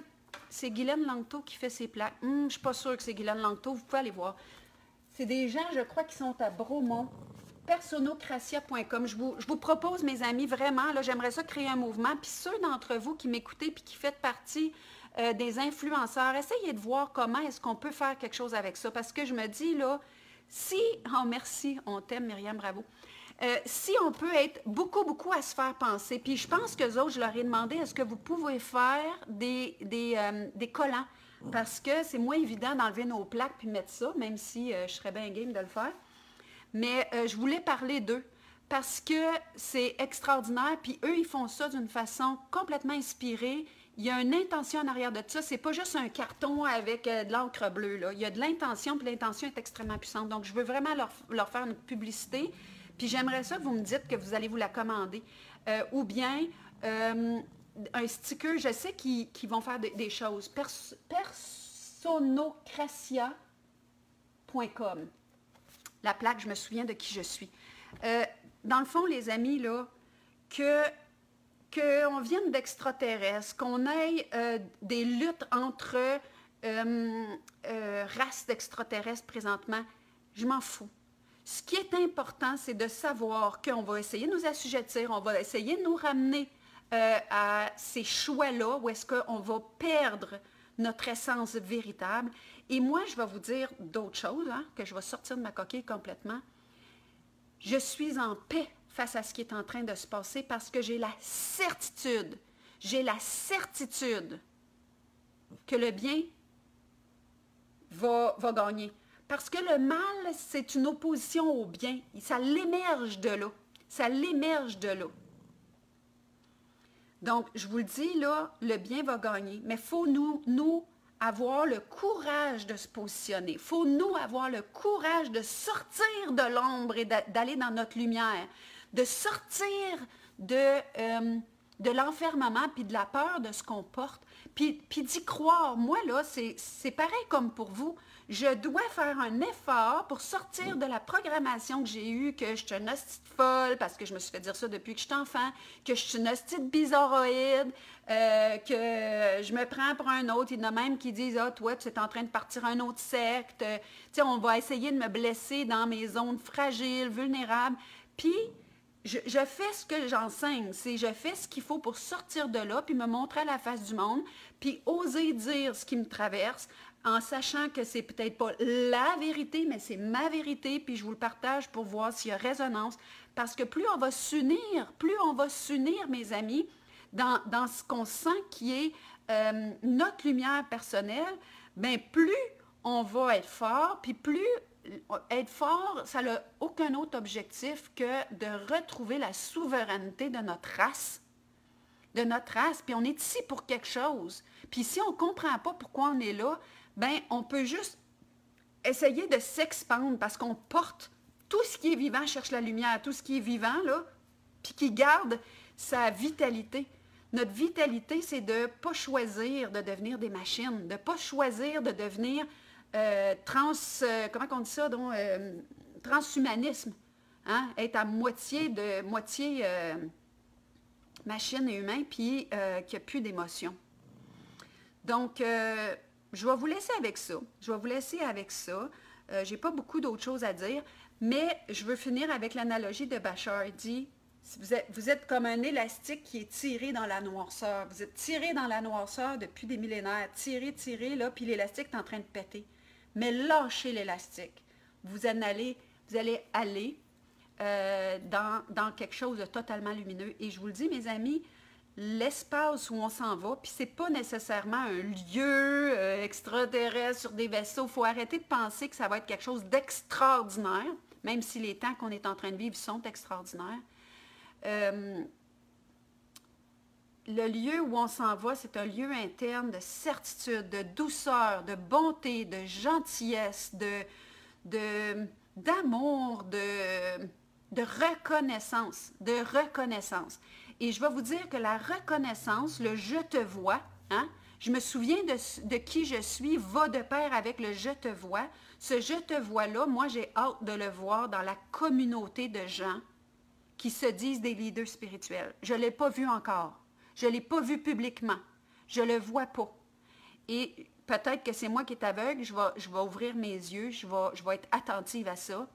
c'est Guylaine Langto qui fait ses plaques. Je ne suis pas sûre que c'est Guylaine Langto. Vous pouvez aller voir. C'est des gens, je crois, qui sont à Bromont. Personocracia.com. Je vous propose, mes amis, vraiment, là, j'aimerais ça créer un mouvement. Puis ceux d'entre vous qui m'écoutez puis qui faites partie des influenceurs, essayez de voir comment est-ce qu'on peut faire quelque chose avec ça. Parce que je me dis, là, si... Oh, merci, on t'aime, Myriam, bravo. Si on peut être beaucoup à se faire penser, puis je pense qu'eux autres, je leur ai demandé, est-ce que vous pouvez faire des collants? Parce que c'est moins évident d'enlever nos plaques puis mettre ça, même si je serais bien game de le faire. Mais je voulais parler d'eux parce que c'est extraordinaire, puis eux, ils font ça d'une façon complètement inspirée. Il y a une intention en arrière de ça. C'est pas juste un carton avec de l'encre bleue, là. Il y a de l'intention, puis l'intention est extrêmement puissante. Donc, je veux vraiment leur faire une publicité. Puis j'aimerais ça que vous me dites que vous allez vous la commander. Ou bien un sticker, je sais qu'ils vont faire des choses. Personocracia.com. La plaque, je me souviens de qui je suis. Dans le fond, les amis, là, qu'on vienne d'extraterrestres, qu'on ait des luttes entre races d'extraterrestres présentement, je m'en fous. Ce qui est important, c'est de savoir qu'on va essayer de nous assujettir, on va essayer de nous ramener à ces choix-là où est-ce qu'on va perdre notre essence véritable. Et moi, je vais vous dire d'autres choses, hein, que je vais sortir de ma coquille complètement. Je suis en paix face à ce qui est en train de se passer parce que j'ai la certitude que le bien va gagner. Parce que le mal, c'est une opposition au bien. Ça l'émerge de là. Ça l'émerge de là. Donc, je vous le dis, là, le bien va gagner, mais il faut nous avoir le courage de se positionner. Il faut nous avoir le courage de sortir de l'ombre et d'aller dans notre lumière, de sortir de l'enfermement puis de la peur de ce qu'on porte, puis d'y croire. Moi, là, c'est pareil comme pour vous. Je dois faire un effort pour sortir de la programmation que j'ai eue, que je suis une hostie de folle, parce que je me suis fait dire ça depuis que je suis enfant, que je suis une hostie de bizarroïde, que je me prends pour un autre. Il y en a même qui disent « Ah, toi, tu es en train de partir à un autre secte. » Tu sais, on va essayer de me blesser dans mes zones fragiles, vulnérables. Puis, je fais ce que j'enseigne, je fais ce qu'il faut pour sortir de là, puis me montrer à la face du monde, puis oser dire ce qui me traverse, en sachant que c'est peut-être pas la vérité, mais c'est ma vérité, puis je vous le partage pour voir s'il y a résonance. Parce que plus on va s'unir, mes amis, dans ce qu'on sent qui est notre lumière personnelle, bien plus on va être fort, puis plus être fort, ça n'a aucun autre objectif que de retrouver la souveraineté de notre race. Puis on est ici pour quelque chose. Puis si on ne comprend pas pourquoi on est là, bien, on peut juste essayer de s'expandre parce qu'on porte tout ce qui est vivant, cherche la lumière, tout ce qui est vivant, là, puis qui garde sa vitalité. Notre vitalité, c'est de ne pas choisir de devenir des machines, de ne pas choisir de devenir comment on dit ça, donc, transhumanisme, hein? Être à moitié machine et humain, puis qu'il n'y a plus d'émotion. Donc, je vais vous laisser avec ça. Je n'ai pas beaucoup d'autres choses à dire, mais je veux finir avec l'analogie de Bashar. Il dit, vous êtes comme un élastique qui est tiré dans la noirceur. Vous êtes tiré dans la noirceur depuis des millénaires. Tiré, là, puis l'élastique est en train de péter. Mais lâchez l'élastique. Vous allez aller dans quelque chose de totalement lumineux. Et je vous le dis, mes amis, l'espace où on s'en va, puis c'est pas nécessairement un lieu extraterrestre sur des vaisseaux. Il faut arrêter de penser que ça va être quelque chose d'extraordinaire, même si les temps qu'on est en train de vivre sont extraordinaires. Le lieu où on s'en va, c'est un lieu interne de certitude, de douceur, de bonté, de gentillesse, d'amour, de reconnaissance, Et je vais vous dire que la reconnaissance, le « je te vois », hein, je me souviens de qui je suis, va de pair avec le « je te vois ». Ce « je te vois »-là, moi, j'ai hâte de le voir dans la communauté de gens qui se disent des leaders spirituels. Je ne l'ai pas vu encore. Je ne l'ai pas vu publiquement. Je ne le vois pas. Et peut-être que c'est moi qui est aveugle, je vais ouvrir mes yeux, je vais être attentive à ça.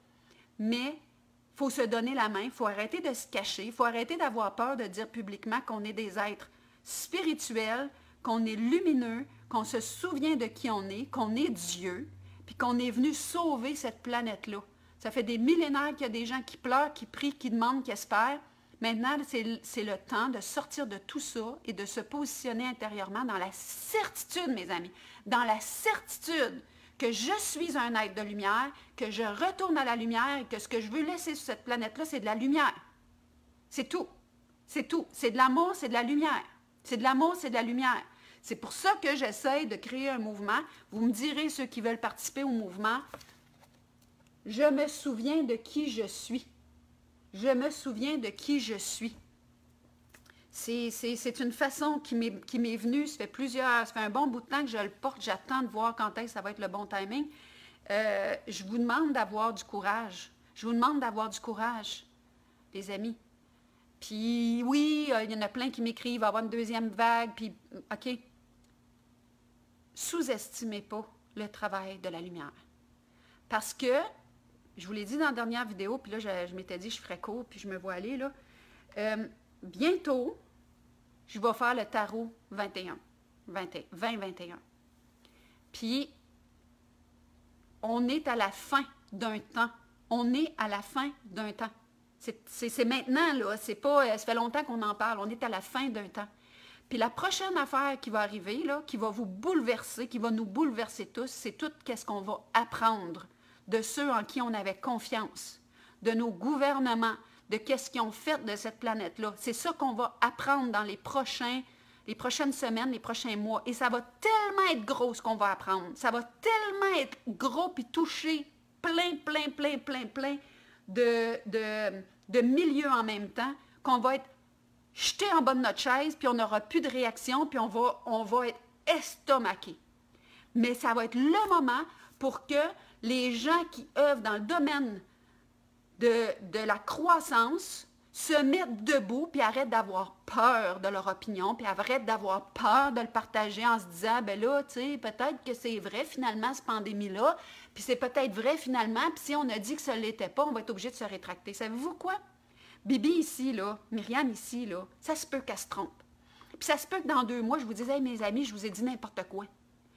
Mais il faut se donner la main, il faut arrêter de se cacher, il faut arrêter d'avoir peur de dire publiquement qu'on est des êtres spirituels, qu'on est lumineux, qu'on se souvient de qui on est, qu'on est Dieu, puis qu'on est venu sauver cette planète-là. Ça fait des millénaires qu'il y a des gens qui pleurent, qui prient, qui demandent, qui espèrent. Maintenant, c'est le temps de sortir de tout ça et de se positionner intérieurement dans la certitude, mes amis, dans la certitude que je suis un être de lumière, que je retourne à la lumière et que ce que je veux laisser sur cette planète-là, c'est de la lumière. C'est tout. C'est tout. C'est de l'amour, c'est de la lumière. C'est de l'amour, c'est de la lumière. C'est pour ça que j'essaye de créer un mouvement. Vous me direz, ceux qui veulent participer au mouvement, je me souviens de qui je suis. Je me souviens de qui je suis. C'est une façon qui m'est venue, ça fait un bon bout de temps que je le porte, j'attends de voir quand est-ce que ça va être le bon timing. Je vous demande d'avoir du courage. Je vous demande d'avoir du courage, les amis. Puis oui, il y en a plein qui m'écrivent, il va y avoir une deuxième vague, puis OK. Sous-estimez pas le travail de la lumière. Parce que, je vous l'ai dit dans la dernière vidéo, puis là, je m'étais dit, je ferais court, puis je me vois aller, là. Bientôt, je vais faire le tarot 2021. Puis, on est à la fin d'un temps. On est à la fin d'un temps. C'est maintenant, là. C'est pas, ça fait longtemps qu'on en parle. On est à la fin d'un temps. Puis la prochaine affaire qui va arriver, là, qui va vous bouleverser, qui va nous bouleverser tous, c'est tout qu'est-ce qu'on va apprendre de ceux en qui on avait confiance, de nos gouvernements, de qu'est-ce qu'ils ont fait de cette planète-là. C'est ça qu'on va apprendre dans les prochaines semaines, les prochains mois. Et ça va tellement être gros ce qu'on va apprendre. Ça va tellement être gros puis toucher plein de milieux en même temps qu'on va être jeté en bas de notre chaise puis on n'aura plus de réaction puis on va être estomaqué. Mais ça va être le moment pour que les gens qui œuvrent dans le domaine de la croissance se mettent debout puis arrêtent d'avoir peur de leur opinion puis arrêtent d'avoir peur de le partager en se disant, ben là, tu sais, peut-être que c'est vrai finalement cette pandémie-là, puis c'est peut-être vrai finalement, puis si on a dit que ça ne l'était pas, on va être obligé de se rétracter. Savez-vous quoi? Bibi ici, là, Myriam ici, là, ça se peut qu'elle se trompe. Puis ça se peut que dans 2 mois, je vous dise, hey, mes amis, je vous ai dit n'importe quoi.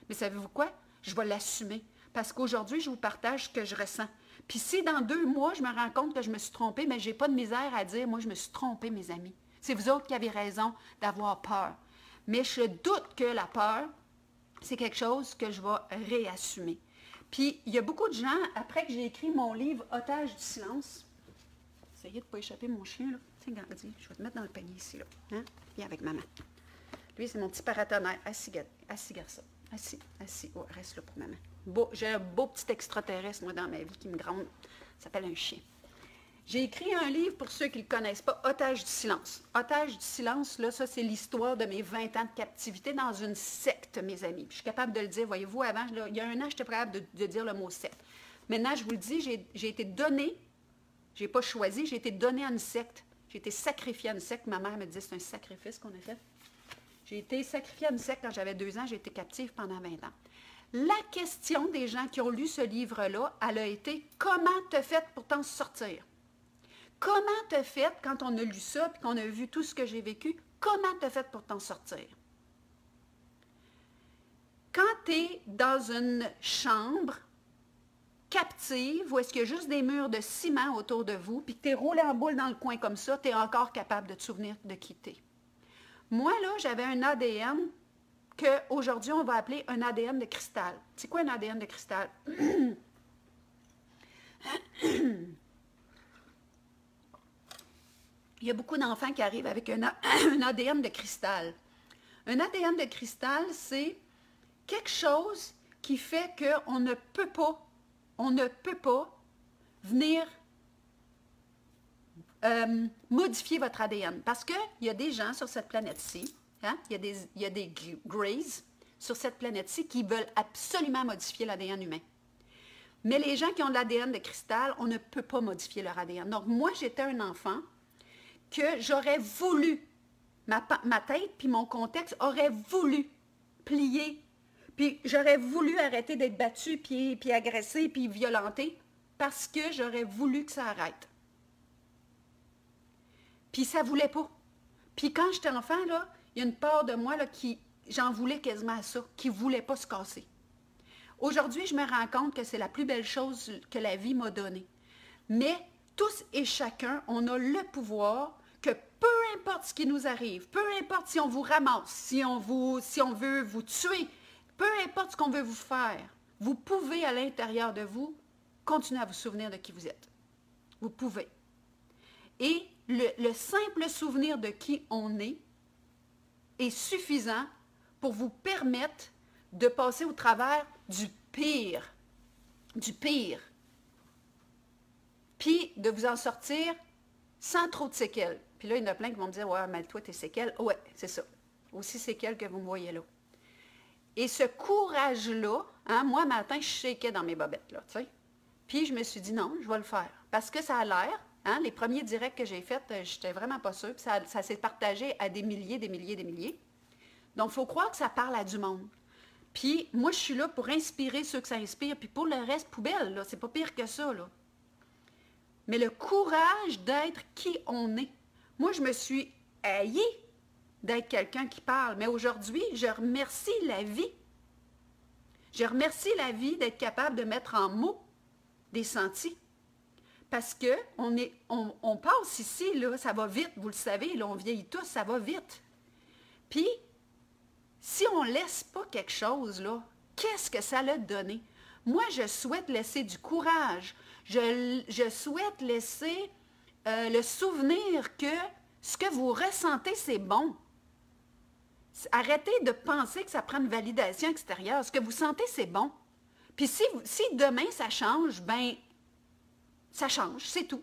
Mais savez-vous quoi? Je vais l'assumer. Parce qu'aujourd'hui, je vous partage ce que je ressens. Puis si dans 2 mois, je me rends compte que je me suis trompée, mais je n'ai pas de misère à dire, moi, je me suis trompée, mes amis. C'est vous autres qui avez raison d'avoir peur. Mais je doute que la peur, c'est quelque chose que je vais réassumer. Puis, il y a beaucoup de gens, après que j'ai écrit mon livre « Otage du silence », essayez de ne pas échapper mon chien, là. Tiens, regarde, je vais te mettre dans le panier ici, là. Hein? Viens avec maman. Lui, c'est mon petit paratonnerre. Assis, garçon. Assis. Oh, reste là pour maman. J'ai un beau petit extraterrestre, moi, dans ma vie, qui me gronde. Ça s'appelle un chien. J'ai écrit un livre, pour ceux qui ne le connaissent pas, « Otage du silence ». « Otage du silence », là, ça, c'est l'histoire de mes 20 ans de captivité dans une secte, mes amis. Puis, je suis capable de le dire, voyez-vous, avant, là, il y a 1 an, j'étais capable de dire le mot secte. Maintenant, je vous le dis, j'ai été donnée, je n'ai pas choisi, j'ai été donnée à une secte. J'ai été sacrifiée à une secte. Ma mère me disait, c'est un sacrifice qu'on a fait. J'ai été sacrifiée à une secte quand j'avais 2 ans, j'ai été captive pendant 20 ans. La question des gens qui ont lu ce livre-là, elle a été « Comment te fait pour t'en sortir? » Comment te fait, quand on a lu ça et qu'on a vu tout ce que j'ai vécu, comment te fait pour t'en sortir? Quand tu es dans une chambre captive, où est-ce qu'il y a juste des murs de ciment autour de vous, puis que tu es roulé en boule dans le coin comme ça, tu es encore capable de te souvenir de qui tu es. Moi, là, j'avais un ADN qu'aujourd'hui, on va appeler un ADN de cristal. C'est quoi un ADN de cristal? Il y a beaucoup d'enfants qui arrivent avec un ADN de cristal. Un ADN de cristal, c'est quelque chose qui fait qu'on ne peut pas venir modifier votre ADN. Parce qu'il y a des gens sur cette planète-ci, hein, il y a des Greys sur cette planète-ci qui veulent absolument modifier l'ADN humain. Mais les gens qui ont de l'ADN de cristal, on ne peut pas modifier leur ADN. Donc, moi, j'étais un enfant que j'aurais voulu, ma tête puis mon contexte aurait voulu plier, puis j'aurais voulu arrêter d'être battue, puis agressée, puis violentée, parce que j'aurais voulu que ça arrête. Puis ça ne voulait pas. Puis quand j'étais enfant, là, il y a une part de moi là, qui, j'en voulais quasiment à ça, qui ne voulait pas se casser. Aujourd'hui, je me rends compte que c'est la plus belle chose que la vie m'a donnée. Mais tous et chacun, on a le pouvoir que peu importe ce qui nous arrive, peu importe si on vous ramasse, si on veut vous tuer, peu importe ce qu'on veut vous faire, vous pouvez à l'intérieur de vous continuer à vous souvenir de qui vous êtes. Vous pouvez. Et le simple souvenir de qui on est suffisant pour vous permettre de passer au travers du pire, puis de vous en sortir sans trop de séquelles. Puis là, il y en a plein qui vont me dire, ouais, mais toi, tes séquelles, ouais, c'est ça. Aussi séquelles que vous me voyez là. Et ce courage-là, hein, moi, matin, je shakeais dans mes bobettes, là, tu sais. Puis je me suis dit, non, je vais le faire. Parce que ça a l'air, hein, les premiers directs que j'ai faits, j'étais vraiment pas sûre. Puis ça s'est partagé à des milliers. Donc, il faut croire que ça parle à du monde. Puis, moi, je suis là pour inspirer ceux que ça inspire. Puis pour le reste, poubelle, là, c'est pas pire que ça, là. Mais le courage d'être qui on est. Moi, je me suis haïe d'être quelqu'un qui parle. Mais aujourd'hui, je remercie la vie. Je remercie la vie d'être capable de mettre en mots des sentis. Parce qu'on passe ici, là, ça va vite, vous le savez, là, on vieillit tous, ça va vite. Puis, si on ne laisse pas quelque chose, là, qu'est-ce que ça l'a donné? Moi, je souhaite laisser du courage. Je souhaite laisser le souvenir que ce que vous ressentez, c'est bon. Arrêtez de penser que ça prend une validation extérieure. Ce que vous sentez, c'est bon. Puis si demain ça change, ben ça change, c'est tout.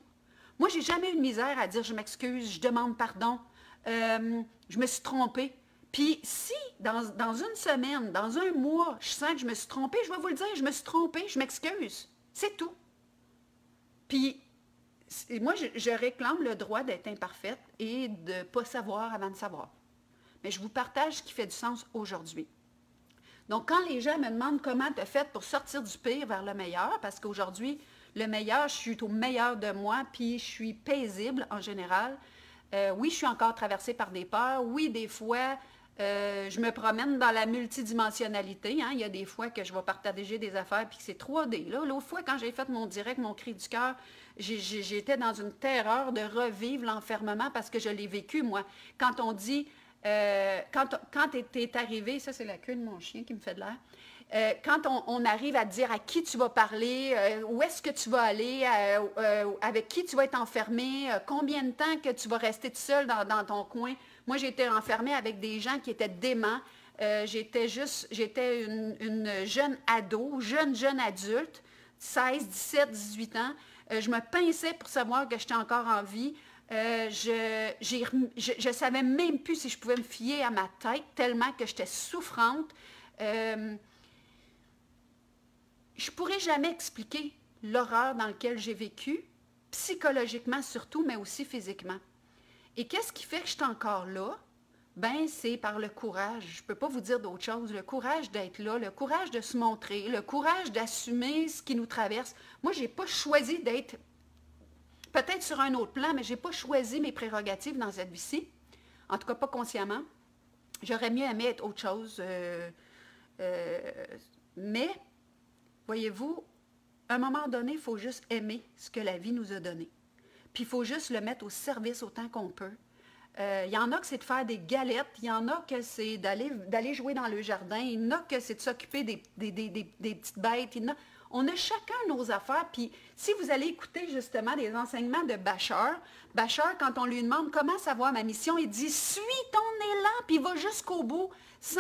Moi, j'ai jamais eu de misère à dire je m'excuse, je demande pardon, je me suis trompée. Puis si dans une semaine, dans un mois, je sens que je me suis trompée, je vais vous le dire, je me suis trompée, je m'excuse. C'est tout. Puis moi, je réclame le droit d'être imparfaite et de ne pas savoir avant de savoir. Mais je vous partage ce qui fait du sens aujourd'hui. Donc, quand les gens me demandent comment tu as fait pour sortir du pire vers le meilleur, parce qu'aujourd'hui, le meilleur, je suis au meilleur de moi, puis je suis paisible en général. Oui, je suis encore traversée par des peurs. Oui, des fois, je me promène dans la multidimensionnalité. Hein. Il y a des fois que je vais partager des affaires, puis que c'est 3D. L'autre fois, quand j'ai fait mon direct, mon cri du cœur, j'étais dans une terreur de revivre l'enfermement parce que je l'ai vécu, moi. Quand on dit... quand t'es arrivé, ça c'est la queue de mon chien qui me fait de l'air, quand on arrive à te dire à qui tu vas parler, où est-ce que tu vas aller, avec qui tu vas être enfermé, combien de temps que tu vas rester tout seul dans ton coin. Moi, j'étais enfermée avec des gens qui étaient déments. J'étais une jeune ado, jeune adulte, 16, 17, 18 ans. Je me pinçais pour savoir que j'étais encore en vie. Je savais même plus si je pouvais me fier à ma tête tellement que j'étais souffrante. Je ne pourrais jamais expliquer l'horreur dans laquelle j'ai vécu, psychologiquement surtout, mais aussi physiquement. Et qu'est-ce qui fait que je suis encore là? Ben, c'est par le courage. Je ne peux pas vous dire d'autre chose. Le courage d'être là, le courage de se montrer, le courage d'assumer ce qui nous traverse. Moi, je n'ai pas choisi d'être peut-être sur un autre plan, mais je n'ai pas choisi mes prérogatives dans cette vie-ci. En tout cas, pas consciemment. J'aurais mieux aimé être autre chose. Mais, voyez-vous, à un moment donné, il faut juste aimer ce que la vie nous a donné. Puis il faut juste le mettre au service autant qu'on peut. Il y en a que c'est de faire des galettes, il y en a que c'est d'aller jouer dans le jardin, il y en a que c'est de s'occuper des petites bêtes. On a chacun nos affaires, puis si vous allez écouter justement des enseignements de Bachar, quand on lui demande comment savoir ma mission, il dit « Suis ton élan, puis va jusqu'au bout, sans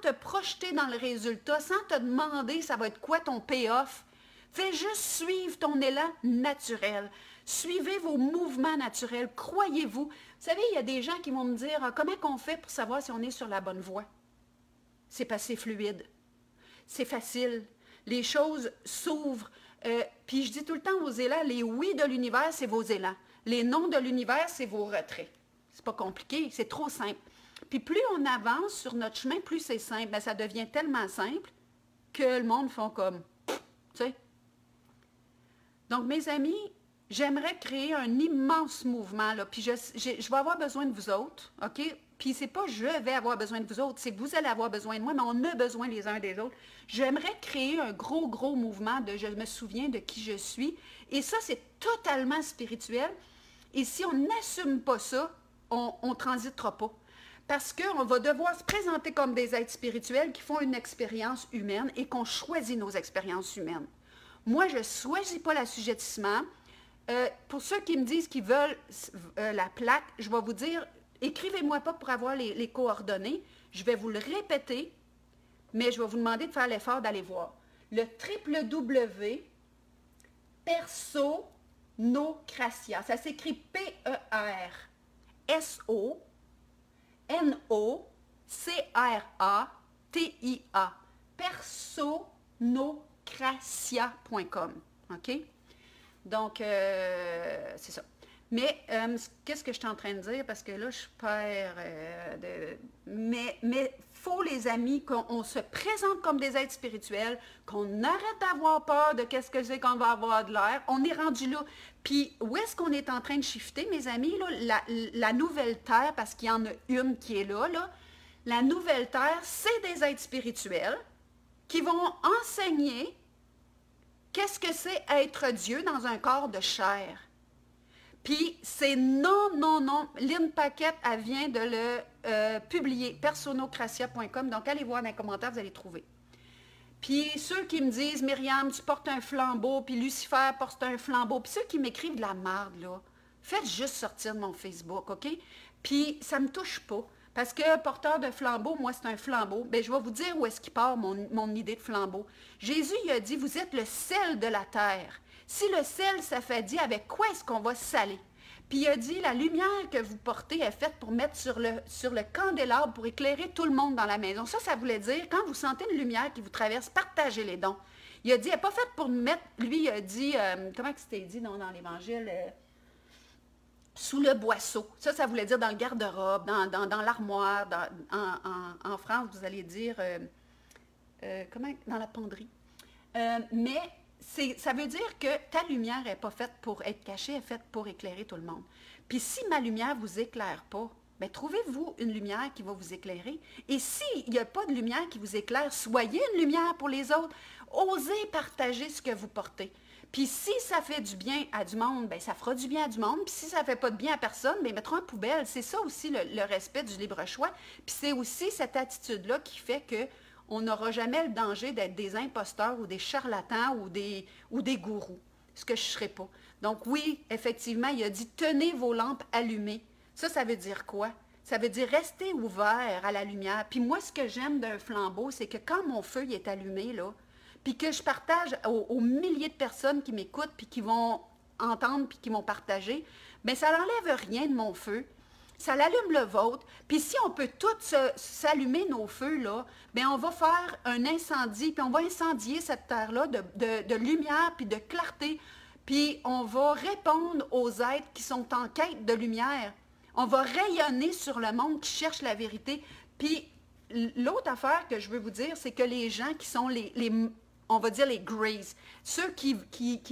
te projeter dans le résultat, sans te demander ça va être quoi ton payoff. Fais juste suivre ton élan naturel. Suivez vos mouvements naturels, croyez-vous. » Vous savez, il y a des gens qui vont me dire « Comment qu'on fait pour savoir si on est sur la bonne voie? » C'est passé fluide. C'est facile. Les choses s'ouvrent. Puis je dis tout le temps aux élans, les oui de l'univers, c'est vos élans. Les non de l'univers, c'est vos retraits. C'est pas compliqué, c'est trop simple. Puis plus on avance sur notre chemin, plus c'est simple. Bien, ça devient tellement simple que le monde font comme, tu sais. Donc, mes amis, j'aimerais créer un immense mouvement, là. Puis je vais avoir besoin de vous autres, OK? Puis c'est pas je vais avoir besoin de vous autres, c'est que vous allez avoir besoin de moi, mais on a besoin les uns des autres. J'aimerais créer un gros mouvement de je me souviens de qui je suis. Et ça, c'est totalement spirituel. Et si on n'assume pas ça, on ne transitera pas. Parce qu'on va devoir se présenter comme des êtres spirituels qui font une expérience humaine et qu'on choisit nos expériences humaines. Moi, je ne choisis pas l'assujettissement. Pour ceux qui me disent qu'ils veulent la plaque, je vais vous dire, écrivez-moi pas pour avoir les coordonnées. Je vais vous le répéter, mais je vais vous demander de faire l'effort d'aller voir. Le www.personocratia. Ça s'écrit P-E-R-S-O-N-O-C-R-A-T-I-A. Personocratia.com. OK? Donc, c'est ça. Mais qu'est-ce que je suis en train de dire? Parce que là, je perds Mais faut, les amis, qu'on se présente comme des êtres spirituels, qu'on arrête d'avoir peur de qu'est-ce que c'est qu'on va avoir de l'air. On est rendu là. Puis, où est-ce qu'on est en train de shifter, mes amis? Là, la nouvelle Terre, parce qu'il y en a une qui est là, la nouvelle Terre, c'est des êtres spirituels qui vont enseigner qu'est-ce que c'est être Dieu dans un corps de chair. Puis c'est non. Lynn Paquette, elle vient de le publier, personocratia.com. Donc, allez voir dans les commentaires, vous allez trouver. Puis ceux qui me disent, Myriam, tu portes un flambeau, puis Lucifer porte un flambeau. Puis ceux qui m'écrivent de la merde, là, Faites juste sortir de mon Facebook, OK? Puis, ça ne me touche pas. Parce que porteur de flambeau, moi, c'est un flambeau. Bien, je vais vous dire où est-ce qu'il part, mon idée de flambeau. Jésus, il a dit, vous êtes le sel de la terre. Si le sel s'affadit, avec quoi est-ce qu'on va saler? Puis il a dit, la lumière que vous portez est faite pour mettre sur le candélabre pour éclairer tout le monde dans la maison. Ça voulait dire, quand vous sentez une lumière qui vous traverse, partagez les dons. Il a dit, elle n'est pas faite pour mettre, lui, il a dit, comment c'était dit dans l'Évangile? Sous le boisseau. Ça voulait dire dans le garde-robe, dans l'armoire. En France, vous allez dire, comment? Dans la penderie. Mais ça veut dire que ta lumière n'est pas faite pour être cachée, elle est faite pour éclairer tout le monde. Puis si ma lumière ne vous éclaire pas, bien, trouvez-vous une lumière qui va vous éclairer. Et s'il n'y a pas de lumière qui vous éclaire, soyez une lumière pour les autres. Osez partager ce que vous portez. Puis si ça fait du bien à du monde, bien, ça fera du bien à du monde. Puis si ça ne fait pas de bien à personne, bien, mettront en poubelle. C'est ça aussi le respect du libre choix. Puis c'est aussi cette attitude-là qui fait que on n'aura jamais le danger d'être des imposteurs ou des charlatans ou des gourous, ce que je ne serai pas. Donc oui, effectivement, il a dit « tenez vos lampes allumées ». Ça veut dire quoi? Ça veut dire rester ouvert à la lumière. Puis moi, ce que j'aime d'un flambeau, c'est que quand mon feu il est allumé, là, puis que je partage aux milliers de personnes qui m'écoutent, puis qui vont entendre, puis qui vont partager, bien ça n'enlève rien de mon feu. Ça l'allume le vôtre. Puis si on peut tous s'allumer nos feux, là, bien on va faire un incendie, puis on va incendier cette terre-là de lumière, puis de clarté. Puis on va répondre aux êtres qui sont en quête de lumière. On va rayonner sur le monde qui cherche la vérité. Puis l'autre affaire que je veux vous dire, c'est que les gens qui sont on va dire les Greys, ceux qui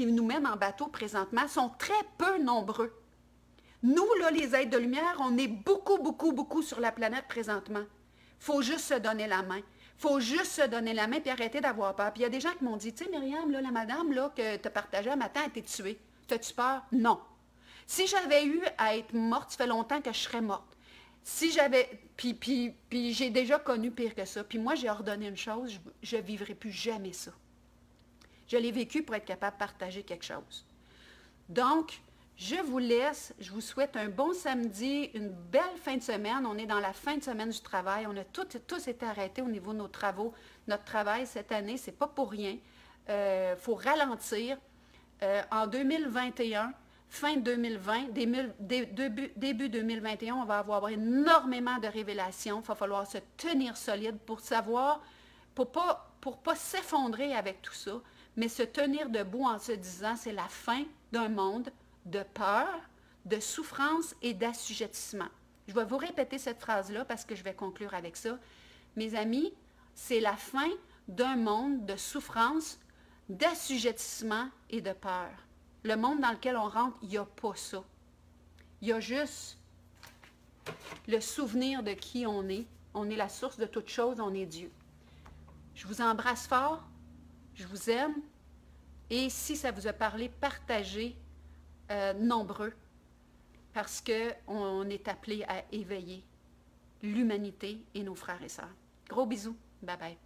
nous mènent en bateau présentement, sont très peu nombreux. Nous, là, les êtres de lumière, on est beaucoup, beaucoup, beaucoup sur la planète présentement. Il faut juste se donner la main. Il faut juste se donner la main et arrêter d'avoir peur. Puis il y a des gens qui m'ont dit, tu sais, Myriam, là, la madame là, que tu as partagée un matin a été tuée. T'as-tu peur? Non. Si j'avais eu à être morte, ça fait longtemps que je serais morte. Si j'avais... Puis j'ai déjà connu pire que ça. Puis moi, j'ai ordonné une chose, je ne vivrai plus jamais ça. Je l'ai vécu pour être capable de partager quelque chose. Donc, je vous laisse, je vous souhaite un bon samedi, une belle fin de semaine. On est dans la fin de semaine du travail. On a tous été arrêtés au niveau de nos travaux. Notre travail cette année, ce n'est pas pour rien. Faut ralentir. En 2021, fin 2020, début 2021, on va avoir énormément de révélations. Il va falloir se tenir solide pour savoir, pour pas s'effondrer avec tout ça, mais se tenir debout en se disant c'est la fin d'un monde de peur, de souffrance et d'assujettissement. Je vais vous répéter cette phrase-là parce que je vais conclure avec ça. Mes amis, c'est la fin d'un monde de souffrance, d'assujettissement et de peur. Le monde dans lequel on rentre, il n'y a pas ça. Il y a juste le souvenir de qui on est. On est la source de toute chose, on est Dieu. Je vous embrasse fort, je vous aime, et si ça vous a parlé, partagez nombreux, parce qu'on est appelé à éveiller l'humanité et nos frères et sœurs. Gros bisous, bye bye.